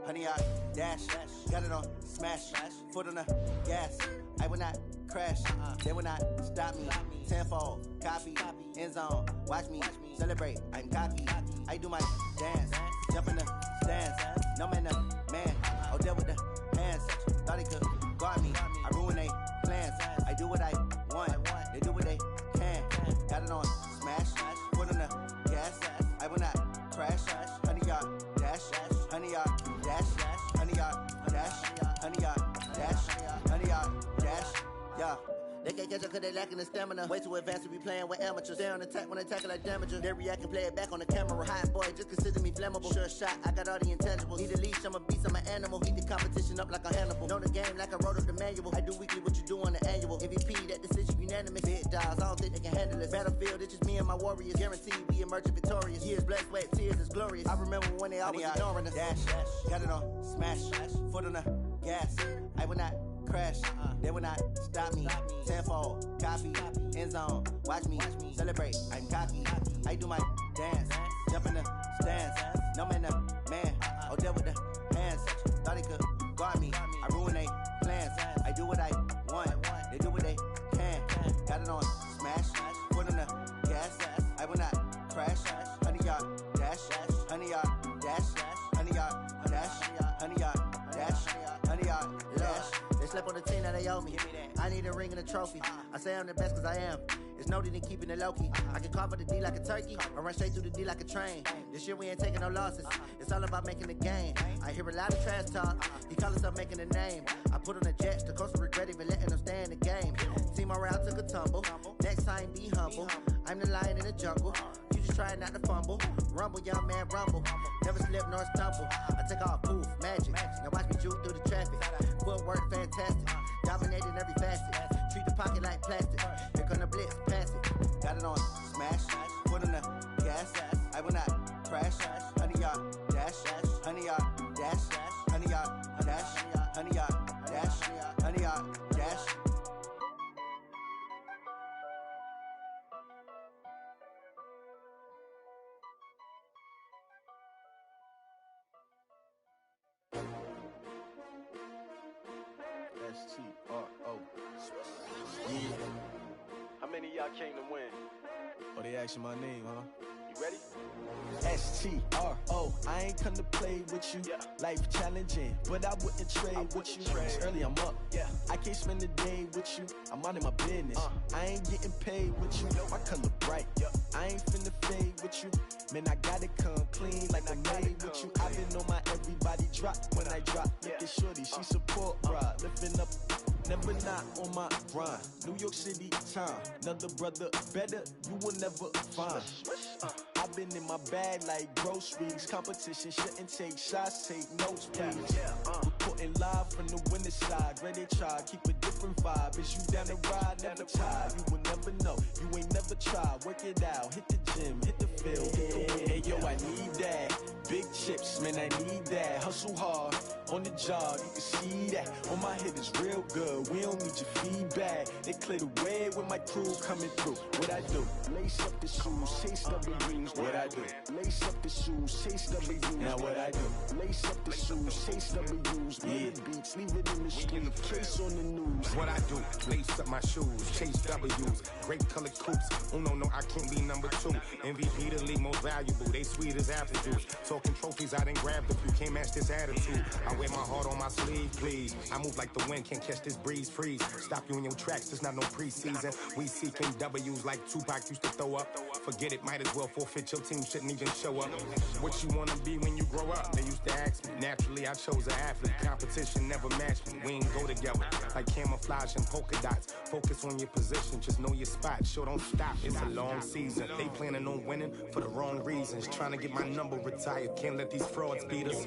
Honey, I dash, got it on smash, foot on the gas. I will not crash, they will not stop me. Tenfold, copy, end zone, watch me celebrate. I'm cocky, I do my dance, jump in the stands. No man, the man, oh, deal with the hands. Thought he could guard me, I ruin they plans. I do what I want, they do what they can. Got it on smash, foot on the gas. I will not crash, honey, y'all dash, honey, y'all dash, honey, y'all dash, honey, y'all dash, honey, y'all dash, yeah. They can't catch up cause they lacking the stamina. Way too advanced to be playing with amateurs. Stay on attack when they tackle like damager. They react and play it back on the camera. Hot boy, just consider me flammable. Sure shot, I got all the intangibles. Need a leash, I'm a beast, I'm an animal. Heat the competition up like a Hannibal. Know the game like I wrote up the manual. I do weekly what you do on the annual. MVP, that decision unanimous. Big dogs, I don't think they can handle this. Battlefield, it's just me and my warriors. Guaranteed we emerge victorious. Years, blood, sweat, tears, is glorious. I remember when they always ignoring us. Dash, got it on smash, foot on the gas. I will not crash, they will not stop me. Tenfold, copy, end zone, watch me celebrate. I'm cocky, I do my dance, jump in the stands. No man, the man, oh, deal with the hands. Thought he could guard me, I ruin they plans. I do what I want, they do what they can. Got it on smash, foot on the gas. I will not crash, honey, y'all dash, honey, y'all dash, honey, y'all dash, honey, y'all dash, honey, y'all dash. They slept on the team that they owe me. I need a ring and a trophy. I say I'm the best cause I am. It's no need in keeping it low key. I can carve up the D like a turkey, or run straight through the D like a train. This year we ain't taking no losses. It's all about making the game. I hear a lot of trash talk. He call himself making a name. I put on the Jets. The coach will regret even letting them stay in the game. Team morale took a tumble. Next time be humble. I'm the lion in the jungle. You just try not to fumble. Rumble, young man, rumble. Never slip nor stumble. I take off, poof, magic. Now watch me juke through the traffic. Footwork fantastic. Dominating every facet. Treat the pocket like plastic. Here come the blitz, pass it. Got it on smash, foot on the gas. I will not crash. Honey, y'all dash, honey, y'all dash, honey, y'all dash, honey, y'all dash, honey, y'all dash. S-T-R-O. Yeah. How many of y'all came to win? Oh, they asking my name, huh? You ready? S-T-R-O. I ain't come to play with you. Life challenging, but I wouldn't trade with you. It's early, I'm up. I can't spend the day with you. I'm out of my business. I ain't getting paid with you. My color bright. I ain't finna fade with you. Man, I gotta come clean like I made with you. I've been on my everybody drop when I drop. Look at shorty, she support ride. Lifting up, never not on my grind. New York City time, another brother better, you will never find. I've been in my bag like groceries. Competition shouldn't take shots, take notes, please. Reporting live from the winter side. Ready to try, keep a different vibe. Is you down the ride, never tired. You will never know, you ain't never tried. Work it out, hit the gym, hit the field. Hey yo, I need that. Big chips, man, I need that. Hustle hard, on the job, you can see that. On my head is real good, we don't need your feedback. They clear the way with my crew coming through. What I do? Lace up the shoes, chase W's. What I do? Lace up the shoes, chase W's. Now what I do? Lace up the shoes, chase W's. Yeah, beats, leave it in the street. Case on the news. What I do, lace up my shoes, chase W's, great colored coops. Uno, no, I can't be number 2. MVP, the league most valuable. They sweet as apple juice. Talking trophies, I done grabbed a few. Can't match this attitude. I wear my heart on my sleeve, please. I move like the wind, can't catch this breeze. Freeze. Stop you in your tracks. There's not no preseason. We seeking W's like Tupac used to throw up. Forget it, might as well forfeit. Your team shouldn't even show up. What you wanna be when you grow up? They used to ask me. Naturally, I chose an athlete. Competition never matched me. We ain't go together like camouflage and polka dots. Focus on your position, just know your spot. Sure, don't stop. It's a long season. They planning on winning for the wrong reasons. Trying to get my number retired. Can't let these frauds beat us.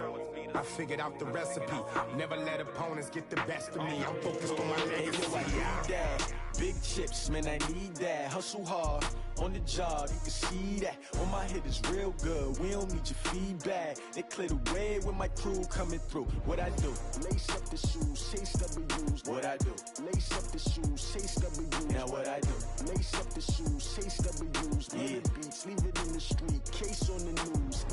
I figured out the recipe. Never let opponents get the best of me. I'm focused on my legacy. I need that. Big chips, man, I need that. Hustle hard on the job, you can see that. On my head is real good. We don't need your feedback. They clear the way when my crew coming through. What I do? Lace up the shoes, chase W's. What I do? Lace up the shoes, chase W's. Now what I do? Lace up the shoes, chase W's. Yeah. Beats, leave it in the street. Case on the news.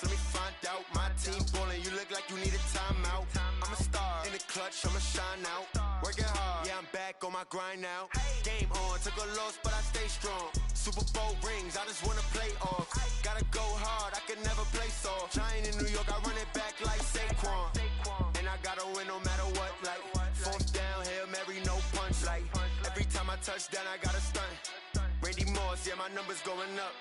Let me find out. My team ballin', you look like you need a timeout. I'm a star in the clutch, I'ma shine out. Working hard, yeah, I'm back on my grind now. Game on, took a loss, but I stay strong. Super Bowl rings, I just wanna play off. Gotta go hard, I can never play soft. Giant in New York, I run it back like Saquon. And I gotta win no matter what, like fourth down, Hail Mary, no punch. Like every time I touch down, I gotta stunt. Randy Moss, yeah, my numbers going up.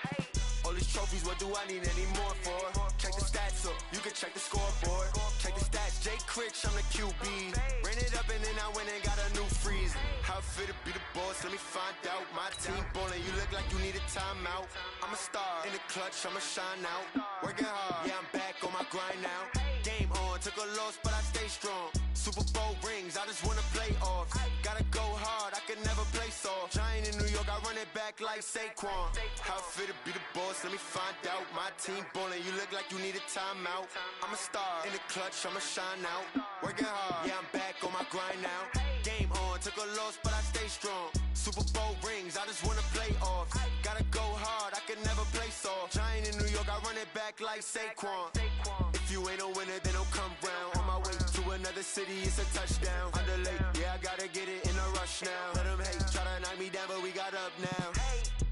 All these trophies, what do I need any more for? Check the stats up, you can check the scoreboard. Check the stats, Jay Critch, I'm the QB. Ran it up and then I went and got a new freeze. How fit to be the boss, let me find out. My team ballin', you look like you need a timeout. I'm a star in the clutch, I'ma shine out. Working hard, yeah, I'm back on my grind now. Game on, took a loss, but I stay strong. Super Bowl rings, I just wanna play off. Gotta go hard, I can never play soft. Giant in New York, I run it back like Saquon. How fit to be the boss, let me find out. My team ballin', you look like you need a timeout. I'm a star in the clutch, I'ma shine out. Working hard, yeah, I'm back on my grind now. Game on, took a loss, but I stay strong. Super Bowl rings, I just wanna play off. Gotta go hard, I can never play soft. Giant in New York, I run it back like Saquon. If you ain't a winner, then don't come round. On my way to another city, it's a touchdown. Underlay, yeah, I gotta get it in a rush now. Let them hate, try to knock me down, but we got up now.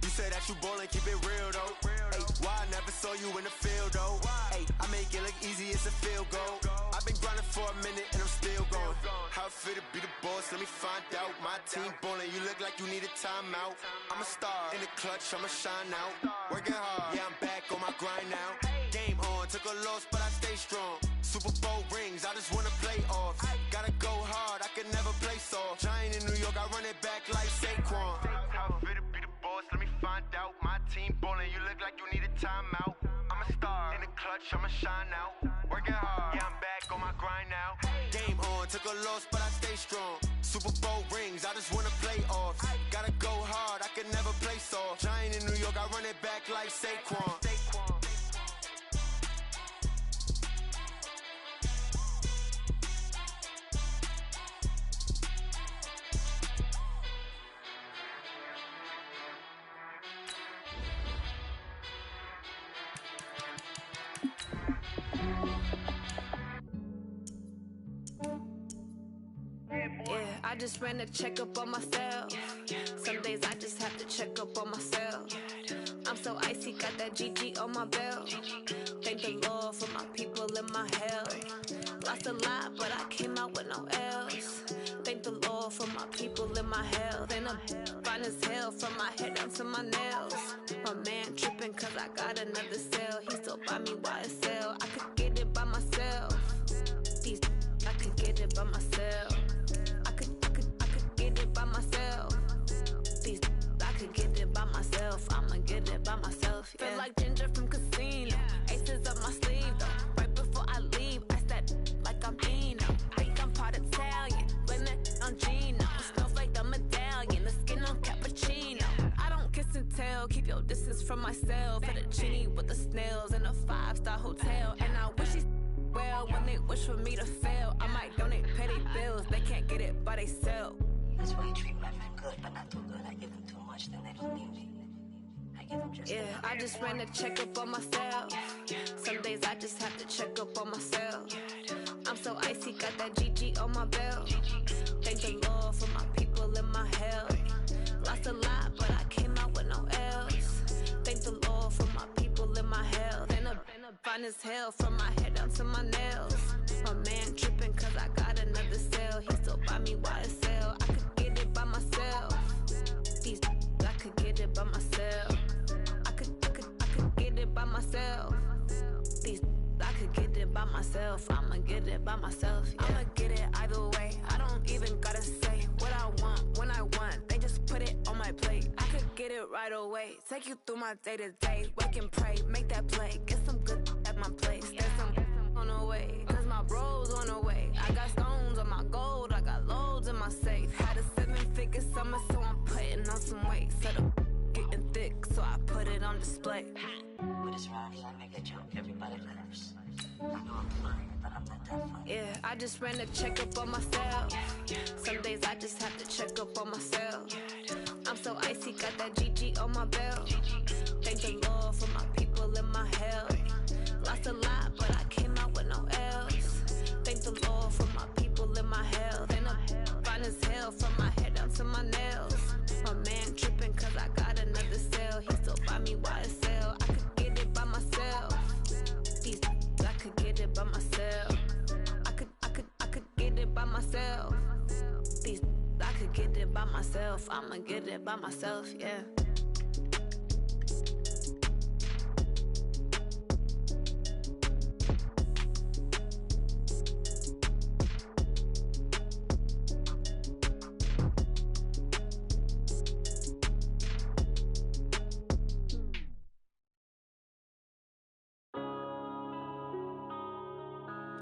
You say that you ballin', keep it real though. Hey, why I never saw you in the field though? Hey, I make it look easy, it's a field goal. I've been grinding for a minute and I'm still going. How fit to be the boss, let me find out. My team ballin', you look like you need a timeout. I'm a star in the clutch, I'ma shine out. Working hard, yeah, I'm back on my grind now. Game on, took a loss, but I stay strong. Super Bowl rings, I just wanna play off. Gotta go hard, I can never play soft. Giant in New York, I run it back like Saquon. How fit to be the boss, let me find out. My team ballin', you look like you need a timeout. I'm a star in the clutch, I'ma shine out. Working hard, yeah, I'm back on my grind now. Game on, took a loss, but I stay strong. Super Bowl rings, I just wanna play off. Gotta go hard, I can never play soft. Giant in New York, I run it back like Saquon. Yeah, I just ran a checkup on myself. Some days I just have to check up on myself. I'm so icy, got that GG on my belt. Thank the Lord for my people and my health. Lost a lot, but I came out with no else. Thank the Lord for my people and my health. And I'm fine as hell from my head down to my nails. My man tripping cause I got another cell. He still buy me YSL. I could get it by myself. These I could get it by myself. I could get it by myself. These I could get it by myself. I'ma get it by myself. Yeah. Feel like Ginger from Casino. Aces up my sleeve though. Right before I leave, I said like I'm Dino. Think I'm part Italian, blend it on Gino. Smells like the medallion, the skin on cappuccino. I don't kiss and tell, keep your distance from myself. At a genie with the snails in a 5-star hotel, and I wish he's well. for me to fail. I might donate petty bills, they can't get it by they sell. That's why you treat women good, but not too good. I give them too much, then they don't need me. I give them just Yeah, I just ran a checkup on myself. Some days I just have to check up on myself. I'm so icy, got that GG on my belt. Thank the Lord for my people in my health. Lost a lot, but I came out with no else. Thank the Lord for my people in my health. And a fine as hell from my head down to my nails. My man tripping cause I got another cell. He still buy me YSL. I could get it by myself. These I could get it by myself. I could get it by myself. These I could get it by myself. I'ma get it by myself. Yeah. I'ma get it either way. I don't even gotta say what I want when I want. They just put it on my plate. I could get it right away. Take you through my day to day. Wake and pray, make that play. Get some good at my place. There's some on the way. Cause my bros on the way. I got stones on my gold. I got loads in my safe. Had a 7-figure summer, so I'm putting on some weight. Set up getting thick, so I put it on display. But it's around here, I make a joke. Everybody laughs. I know I'm fine, but I'm not that fine. Yeah, I just ran a checkup on myself. Some days I just have to check up on myself. I'm so icy, got that GG on my belt. Thank the Lord for my people in my health. Lost a lot, but I came out with no else. Thank the Lord for my people in my health. And I'm fine as hell from my head down to my nails. My man tripping cause I got another cell. He still buy me YSL. I could get it by myself. These I could get it by myself. I could get it by myself. These I could get it by myself. I'ma get it by myself, yeah.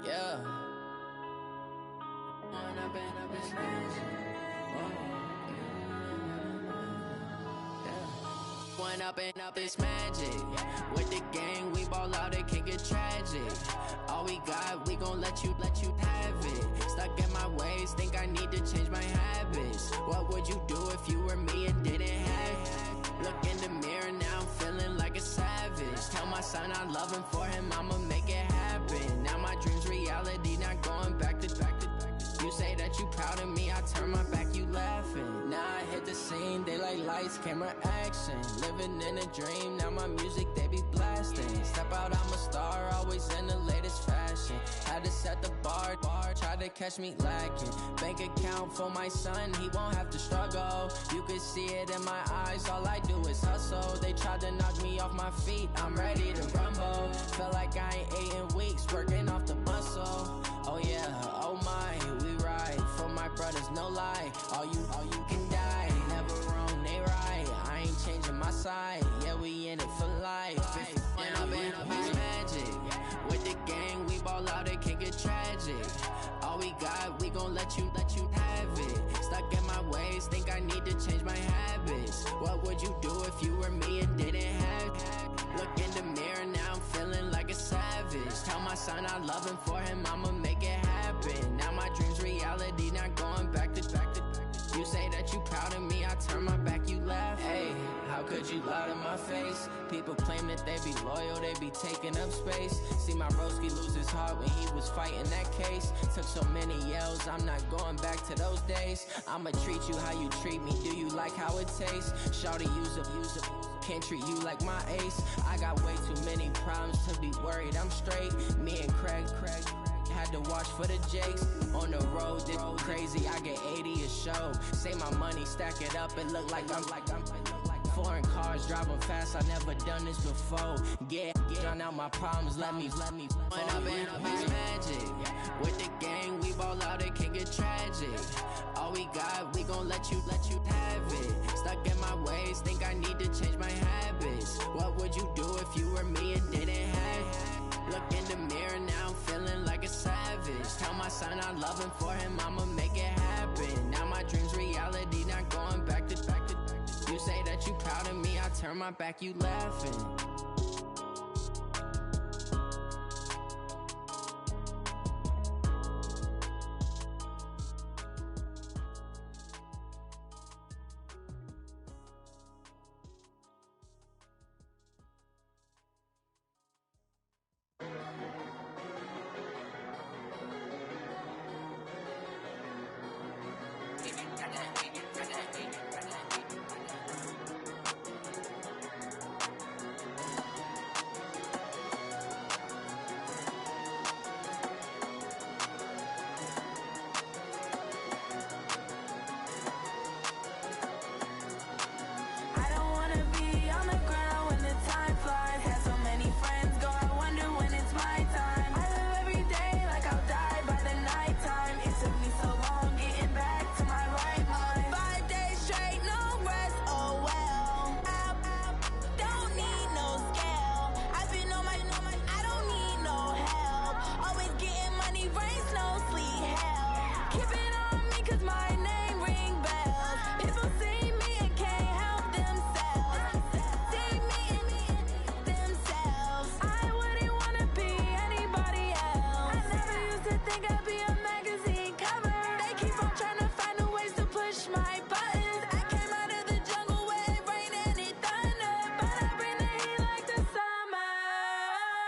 Yeah. One up and up, it's magic. With the gang, we ball out, it can get tragic. All we got, we gon' let you have it. Stuck in my ways, think I need to change my habits. What would you do if you were me and didn't have it? Look in the mirror, now I'm feeling like a savage. Tell my son I love him, for him I'ma make it happen. Now my dream's reality, not going back to. You say that you proud of me, I turn my back, you laughing. Now I hit the scene, they like lights, camera, action. Living in a dream, now my music, they be blasting. Step out, I'm a star, always in the latest fashion. Had to set the bar, try to catch me lacking. Bank account for my son, he won't have to struggle. You can see it in my eyes, all I do is hustle. They tried to knock me off my feet, I'm ready to rumble. Feel like I ain't ate in weeks, working off the muscle. Oh yeah, oh my, we ride for my brothers, no lie. All you can die, never wrong, they right. I ain't changing my side, yeah, we in it for life. When up and up, it's magic. With the gang, we ball out, it can get tragic. All we got, we gon' let you have it. Stuck in my ways, think I need to change my habits. What would you do if you were me and didn't have it? Look in the mirror, now I'm feeling like a savage. Tell my son I love him, for him I'ma make it happen. Now my dream's reality, not going back to. You say that you proud of me, I turn my back, you laugh. Hey, how could you lie to my face? People claim that they be loyal, they be taking up space. See my broski lose his heart when he was fighting that case. Took so many yells, I'm not going back to those days. I'ma treat you how you treat me, do you like how it tastes? Shawty, use up, can't treat you like my ace. I got way too many problems to be worried, I'm straight. Me and Craig had to watch for the Jakes. On the road, this crazy, I get 80 a show. Say my money, stack it up, it look like I'm foreign cars, driving fast, I never done this before. Get drown out my problems, let me When up and up, it's magic. With the gang, we ball out, it can get tragic. All we got, we gon' let you have it. Stuck in my ways, think I need to change my habits. What would you do if you were me and didn't have it? Look in the mirror, now I'm feeling like a savage. Tell my son I love him, for him I'ma make it happen. Now my dream's reality, not going back to. You say that you proud of me, I turn my back, you laughing. money, rain, snow, sleet, hell. Keep it on me, cause my name ring bells. People see me and can't help themselves. See me and themselves. I wouldn't wanna be anybody else. I never used to think I'd be a magazine cover. They keep on trying to find a ways to push my buttons. I came out of the jungle where it rained and it thunder, but I bring the heat like the summer.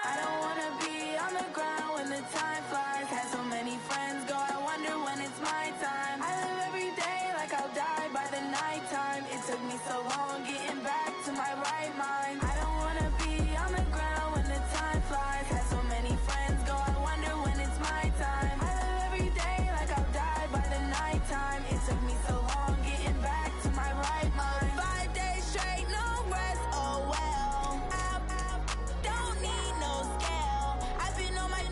I don't wanna be on the ground when the time flies. Had so many friends go, I wonder when it's my time. I live every day like I'll die by the nighttime. It took me so long getting back to my right mind. I don't wanna be on the ground when the time flies. Had so many friends go, I wonder when it's my time. I live every day like I'll die by the nighttime. It took me so long getting back to my right mind. 5 days straight, no rest, oh well. I don't need no scale. I've been on my,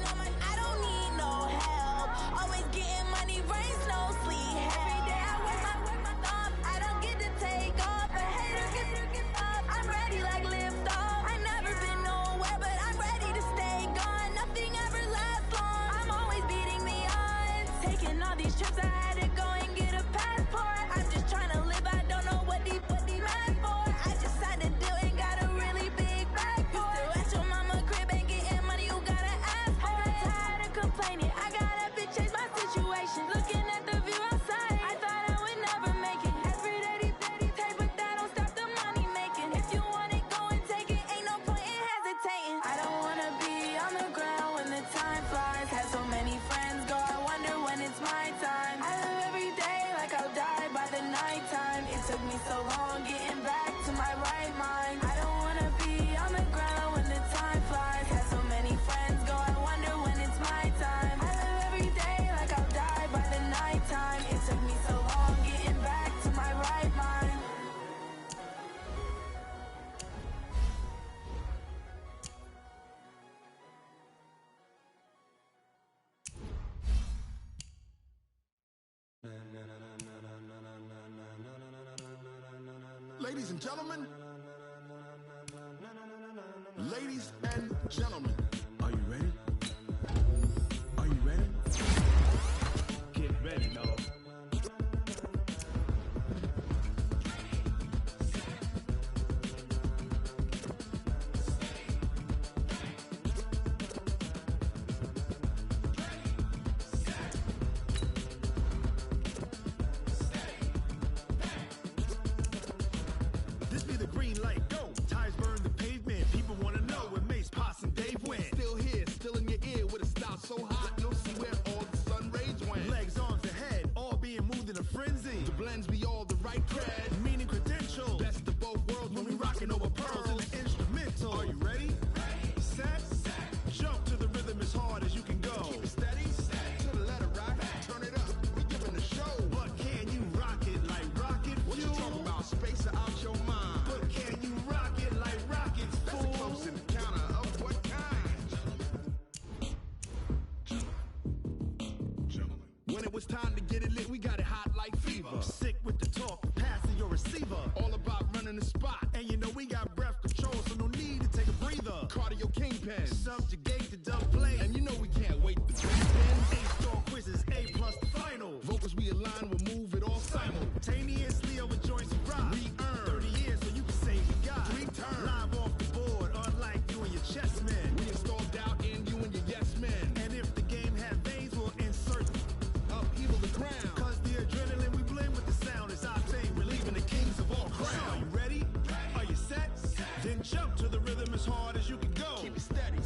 I don't need no help. Always getting money, rain, snow, sleet, every day I work my thumb. I don't get to take off. A hater get up. I'm ready like lift off. I've never been nowhere, but I'm ready to stay gone. Nothing ever lasts long. I'm always beating the odds. Taking all these trips, I had to go and get a passport. I'm just trying to live, I don't know what deep mad for. I just signed a deal and got a really big bag for it. Still at your mama crib and getting money, you gotta ask for it. Tired of complaining, I gotta bitch change my situation. Looking at the view outside, I thought I would never make it. Every day they take, but that don't stop the money making. If you want it, go and take it, ain't no point in hesitating. I don't wanna be on the ground when the time flies. Had so many friends go, I wonder when it's my time. I live every day like I'll die by the nighttime. It took me so long getting back to my right mind. I don't wanna be on the ground when the time flies. Had so many friends go, I wonder when it's my time. I live every day like I'll die by the nighttime. It took me so long getting back to my right mind. Ladies and gentlemen, ladies and gentlemen, are you ready? Are you ready? Get ready, no. This be the green light, go. Tires burn the pavement. People wanna know where Mace, Pops, and Dave went. Still here, still in your ear with a style so hot, you'll see where all the sun rays went. Legs, arms, and head, all being moved in a frenzy. The blends be all the right cred, meaning credential. Best of both worlds when we rockin' over pearls in the instrumental. Are you ready? Set, jump to the rhythm as hard as you can go. Keep it steady, to the letter right. Turn it up, we giving the show. But can you rock it like rocket fuel? What you talking about? Space or out your mind? But can you rock it like rockets, fool? That's a close encounter of what kind? When it was time to get it lit, we got it hot like fever. Sick with the talk, passing your receiver. All about running the spot. And you know we got breath control, so no need to take a breather. Cardio kingpin, subjugate the dumb play. And you know we can't wait to spin. A-star quizzes, A+ the final. Vocals we align, we'll move it all simultaneously over joints and rock. We earn 30 years so you can say we got 3 turns. Live off the board, unlike you and your chess men. We install doubt in you and your yes men. And if the game had veins, we'll insert upheaval the crown. Cause the adrenaline we blend with the sound is our thing. We're leaving the kings of all crowns. Are you ready? Are you set? Then jump to the rhythm as hard as you can go. Keep it steady,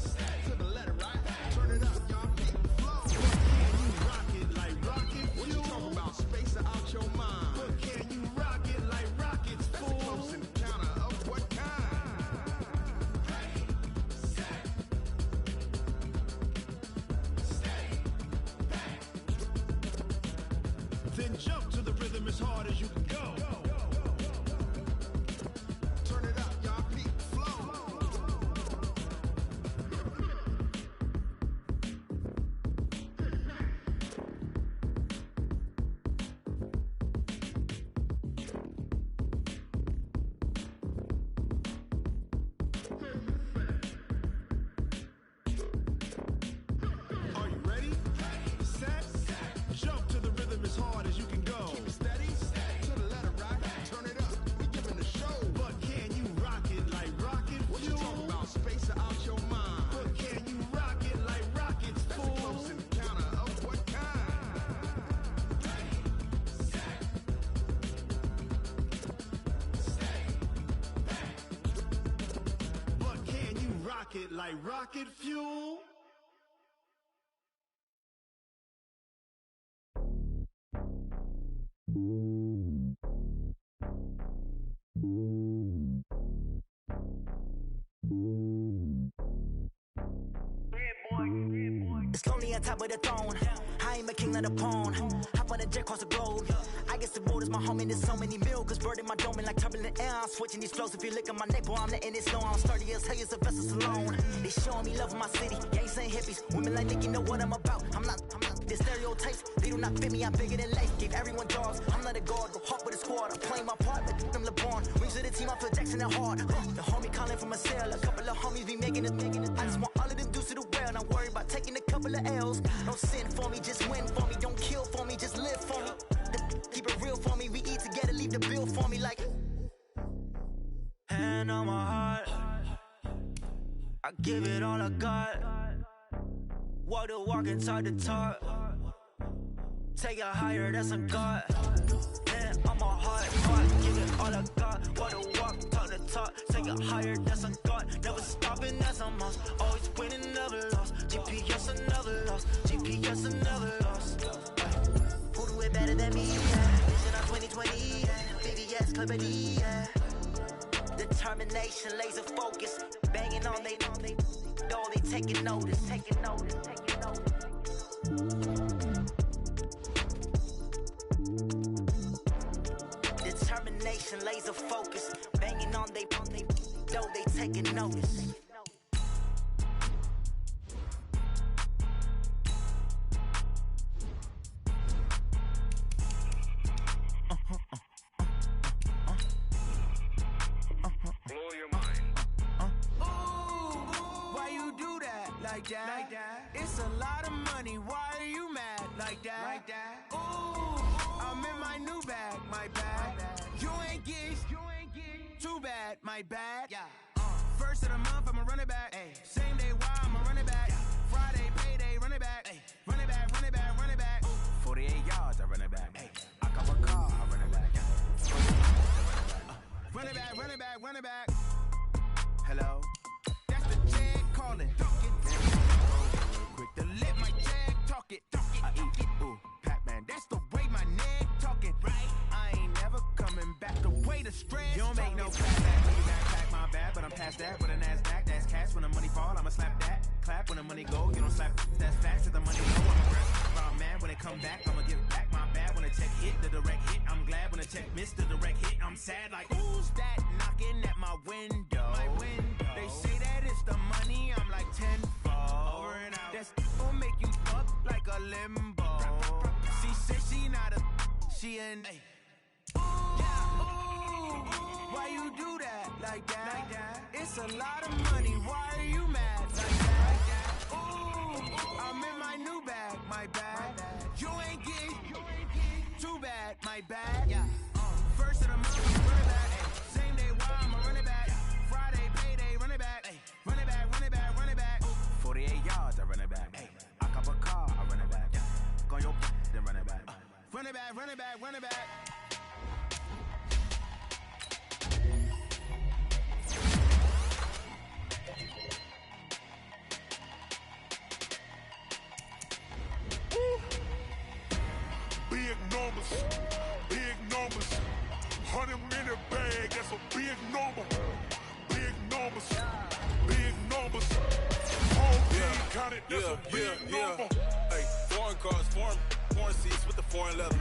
to the letter right. Turn it up, y'all, keep the flow. But can you rock it like rocket fuel? What you talking about? Space or out your mind? But can you rock it like rockets, fool? That's a close encounter of what kind? Then jump to the rhythm as hard as you can go. Turn it up, y'all, keep the flow. Are you ready? it like rocket fuel. It's lonely on top of the throne. I ain't a king of the pawn. Hop on a jet across the globe. I guess the road is my home and there's so many milkers bird in my dome and like turbulent air. I'm switching these flows. If you look at my neck, boy, I'm letting it slow. I'm sturdy as hell as a vessel alone. They showing me love in my city. Gangs ain't hippies. Women like Nicky know what I'm about. I'm not the stereotypes. They do not fit me. I'm bigger than life. Give everyone jobs. I'm not a guard. Go hard with a squad. I'm playing my part. But them LeBron. Rings to the team. I feel Jackson and hard. The homie calling from a cell. A couple of homies be making it. I just want all of them dudes to the well. Not worried about taking a couple of L's. Don't sin for me. Just win for me. Don't kill for me. Just live for me. Keep it real for me. We eat together. Leave the bill for me like. Hand on my heart. I give it all I got. Walk the walk inside the talk. Take it higher, that's a God. Hand on my heart, I give it all I got. Walk the walk, talk the talk. Take it higher, that's a God. Never stopping, that's a must. Always winning, never lost. GPS, I never lost. GPS, I never lost. Who do it better than me? Yeah. Vision on 2020, yeah. VVS, Clarity, yeah. Determination, laser focus. Banging on they door, they taking notice, taking notice, taking notice. Determination, laser focus. Banging on they door, they taking notice. Like that. It's a lot of money. Why are you mad like that? Ooh, I'm in my new bag, my bag. You ain't get too bad, my bad. Yeah. First of the month, I'ma run it back. Ay. Same day, why I'ma run it back. Friday, payday, run it back. Ay. Run it back, run it back, run it back. 48 yards, I run it back. Ay. I got a car, I run it back. Run it back, run it back, run it back. Hello? That's the jag calling. Quick to let my jag talk it. I eat it, ooh, Pac-Man. That's the way my neck talking. Right? I ain't never coming back. The way the stress. You don't make no clapback when you backpack my bad, but I'm past that. With a NASDAQ, that's cash. When the money fall, I'ma slap that. Clap when the money go, you don't slap. That's facts. To the money go, I'm a rap. Man, when it come back, I'ma give back my bad. When the check hit, the direct hit. I'm glad when the check missed the direct hit. I'm sad like who's that knocking at my window? My window. They say that it's the money. I'm like 10. Over and out. That's gon' make you up like a limbo. She said she not a, she an. Ooh, why you do that like that? It's a lot of money. Why are you mad like that? Ooh, I'm in my new bag, my bag. You ain't get too bad, my bad. Yeah. First of the month, run it back. Same day, why I'ma run it back. Friday, payday, run it back. Run it back, run it back, run it back. 48 yards, I run it back. Ay. I cop a car, I run it back. Go your then run it back. Run it back, run it back, run it back. Big numbers, 100-minute bag, that's a big number. Big numbers, whole team counted, that's a big number. Hey, foreign cars, foreign seats with the foreign leather.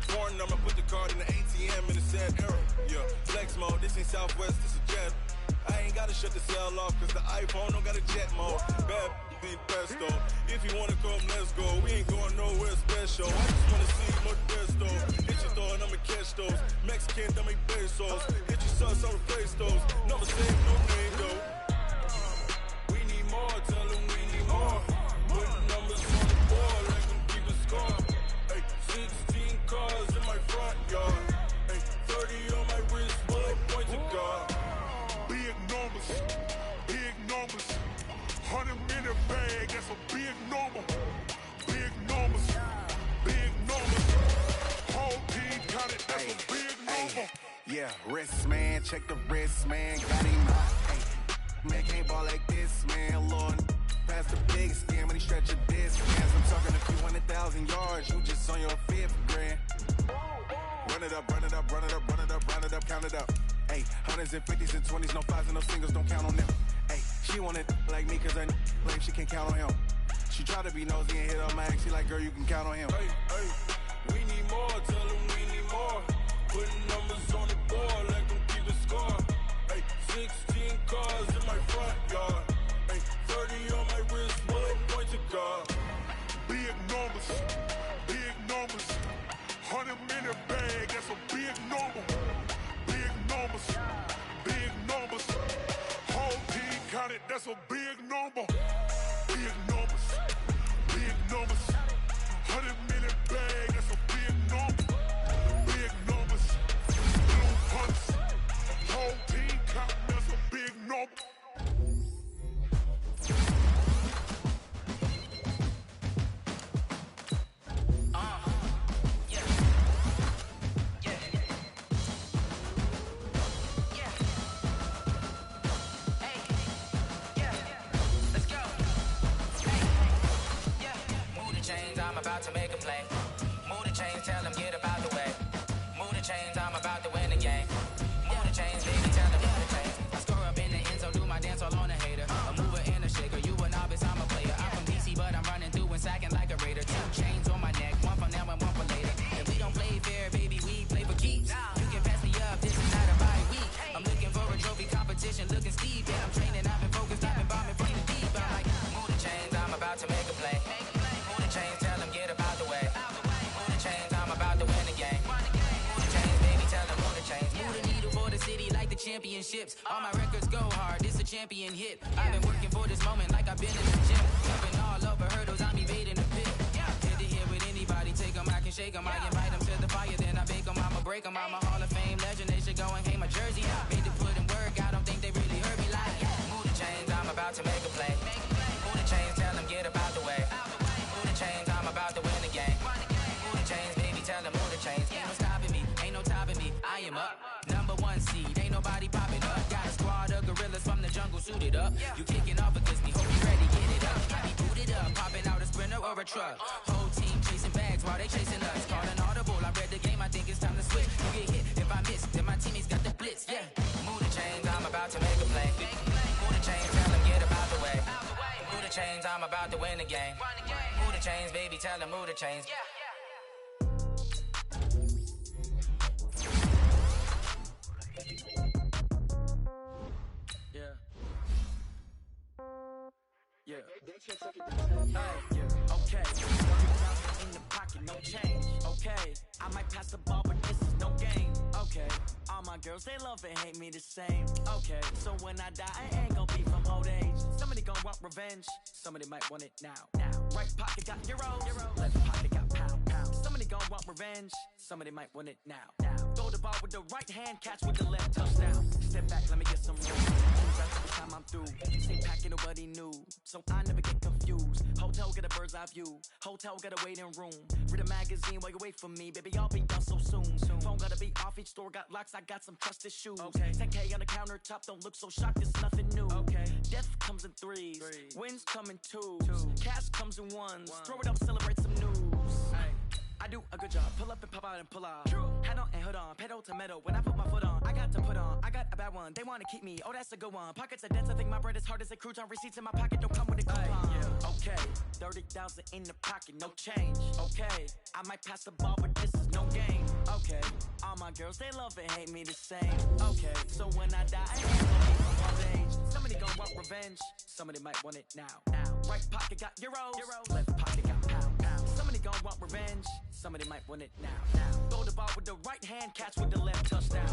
Foreign number, put the card in the ATM in the sad era. Yeah, flex mode, this ain't Southwest, this a jet. I ain't gotta shut the cell off, cause the iPhone don't got a jet mode. Bad beat pesto. If you wanna come, let's go. We ain't going nowhere special. I just wanna see more pesto. Hit your door and I'ma catch those. Mexican, dummy pesos. Hit your sus on the face those. Never say no name though. We need more, tell them we need more. Put numbers on the board, like them keep a score. Hey, 16 cars in my front yard. Hey, 30 on my wrist, while I point to God. Big numbers, 100-minute bag, that's a big number. Big numbers, whole team counted, that's a big number. Yeah, wrist man, check the wrist man, got him hot. Man, can't ball like this, man, Lord. Pass the big scam when he stretch a distance. I'm talking a few 100,000 yards, you just on your fifth grand. Run it up, run it up, run it up, run it up, round it up, count it up. Hey, hundreds and fifties and 20s, no fives and no singles, don't count on them. Hey, she want it like me, cause her like she can't count on him. She try to be nosy and hit on my ex, she like, girl, you can count on him. Hey, hey, we need more, tell them we need more. Putting numbers on the board, like them keep a score. Hey, 16 cars in my front yard. Hey, 30 on my wrist, bullet point to God. Big numbers, big numbers. 100 minute bag, that's a big number. Big numbers, big numbers. Whole team counted, that's a big number. Big numbers, big numbers. 100 minute bag, that's a big number. Big numbers, blue punts. Whole team counting, that's a big number. To make a play. Move the chains, tell them get up out the way. Move the chains, I'm about to win the game. Move the chains, baby, tell them move the chains. I score up in the end zone, do my dance all on a hater. A mover and a shaker, you a novice, I'm a player. I'm from DC, but I'm running through and sacking like a raider. 2 chains on my neck, one for now and one for later. If we don't play fair, baby, we play for keeps. You can pass me up, this is not a bye week. I'm looking for a trophy competition, looking steep. Yeah, I'm training, I've been focused, I've been bombing from the deep. I'm like, move the chains, I'm about to make a play. Move the chains, tell them get up out the way. Move the chains, I'm about to win the game. Move the chains, baby, tell them move the chains. Move the needle for the city like the championships. All my records go hard, this a champion hit. I've been working for this moment like I've been in the gym. Jumping all over hurdles, I'm evading the pit. Hit to here with anybody, take them, I can shake them. I invite them to the fire, then I bake them. I'ma break them, I'm a Hall of Fame legend. They should go and hang my jersey. Made to put in work, I don't think they really heard me like. Move the chains, I'm about to make a play. Move the chains, tell them get up out the way. Move the chains, I'm about to win the game. Move the chains, baby, tell them move the chains. Ain't no stopping me, ain't no topping me. I am up, number 1 seed, ain't nobody popping up. Got a squad of gorillas from the jungle suited up. You kicking off against me, hope you ready, get it up. I be booted up, popping out a sprinter or a truck. Whole team chasing bags while they chasing us. Call an audible, I read the game, I think it's time to switch. You get hit, if I miss, then my teammates got the blitz, yeah. Move the chains, I'm about to make a play. Move the chains, tell them get up out the way. Move the chains, I'm about to win the game. Move the chains, baby, tell them move the chains. Yeah. Hey, yeah. Okay. 30,000 in the pocket, no change. Okay. I might pass the ball, but this is no game. Okay. All my girls, they love and hate me the same. Okay. So when I die, I ain't gonna be from old age. Somebody gon' want revenge. Somebody might want it now. Right pocket got euros. Left pocket got pound. Somebody gon' want revenge. Somebody might want it now. Throw the ball with the right hand, catch with the left, touchdown. Step back, let me get some room. Every time I'm through, same packet, nobody knew. So I never get confused. Hotel get a bird's eye view. Hotel got a waiting room. Read a magazine while you wait for me. Baby, I'll be done so soon. Phone gotta be off, each store got locks. I got some trusted shoes. 10K on the countertop, don't look so shocked, it's nothing new. Death comes in threes. Wins come in twos. Cash comes in ones. Throw it up, celebrate some news. I do a good job, pull up and pop out and pull out. Head on and hood on, pedal to metal. When I put my foot on, I got to put on. I got a bad one, they wanna keep me. Oh, that's a good one. Pockets are dense, I think my bread is hard as a crouton. Receipts in my pocket don't come with a coupon. Okay, 30,000 in the pocket, no change. Okay, I might pass the ball, but this is no game. Okay, all my girls, they love and hate me the same. Okay, so when I die, I ain't gonna be from old age. Somebody gon' want revenge, somebody might want it now. Right pocket got euros. Left pocket got pound. Somebody gon' want revenge, somebody might want it now. Throw the ball with the right hand, catch with the left, touchdown.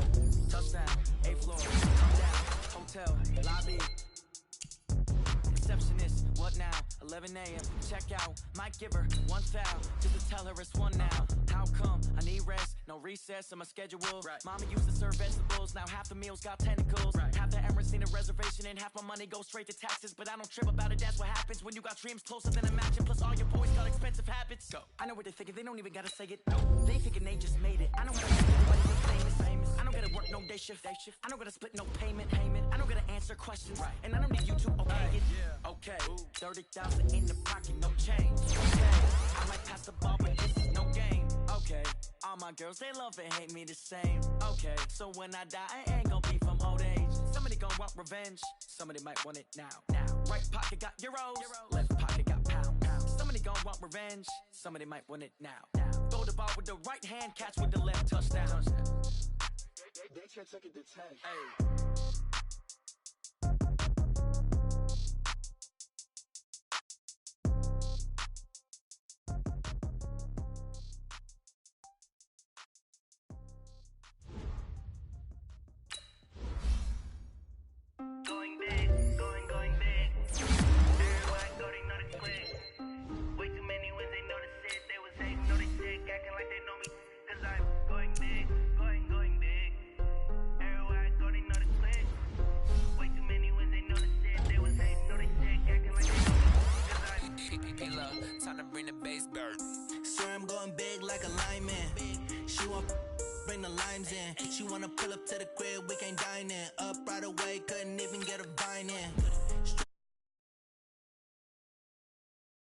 Touchdown, 8th floor, come down, hotel, lobby. Receptionist, what now? 11 a.m. Check out, might give her 1 foul, just to tell her it's 1 now. How come? I need rest, no recess in my schedule. Mama used to serve vegetables, now half the meals got tentacles. Half the Emirates need a reservation and half my money goes straight to taxes. But I don't trip about it, that's what happens when you got dreams closer than a mansion. Plus all your boys got expensive habits. Go. I know what they're thinking, they don't even gotta say it. No, they thinking they just made it. I know how to make everybody look famous. I don't gotta work no day shift. I don't gotta split no payment. I don't gotta answer questions, and I don't need you to obey it. Okay, 30,000 in the pocket, no change. Okay, I might pass the ball, but this is no game. Okay, all my girls, they love and hate me the same. Okay, so when I die, I ain't gonna be from old age. Somebody gonna want revenge, somebody might want it now. Right pocket got euros, left pocket got pound. Somebody gonna want revenge, somebody might want it now. Throw the ball with the right hand, catch with the left, touchdown. They can't take it to 10. Hey. Going big, going big. Everybody go, they know the click. Way too many wins, they know the shit. They was hating, know they sick, acting like they know me. Cause I'm going big, going big. Everywhere I go, they know the click. Way too many wins, they know the shit. They was hating, know they sick, acting like they know me. Cause I'm Hey, love, time to bring the bass bird. Swear I'm going big like a lineman. She want bring the limes in. She wanna pull up to the crib, we can't dine in. Up right away, couldn't even get a vine in.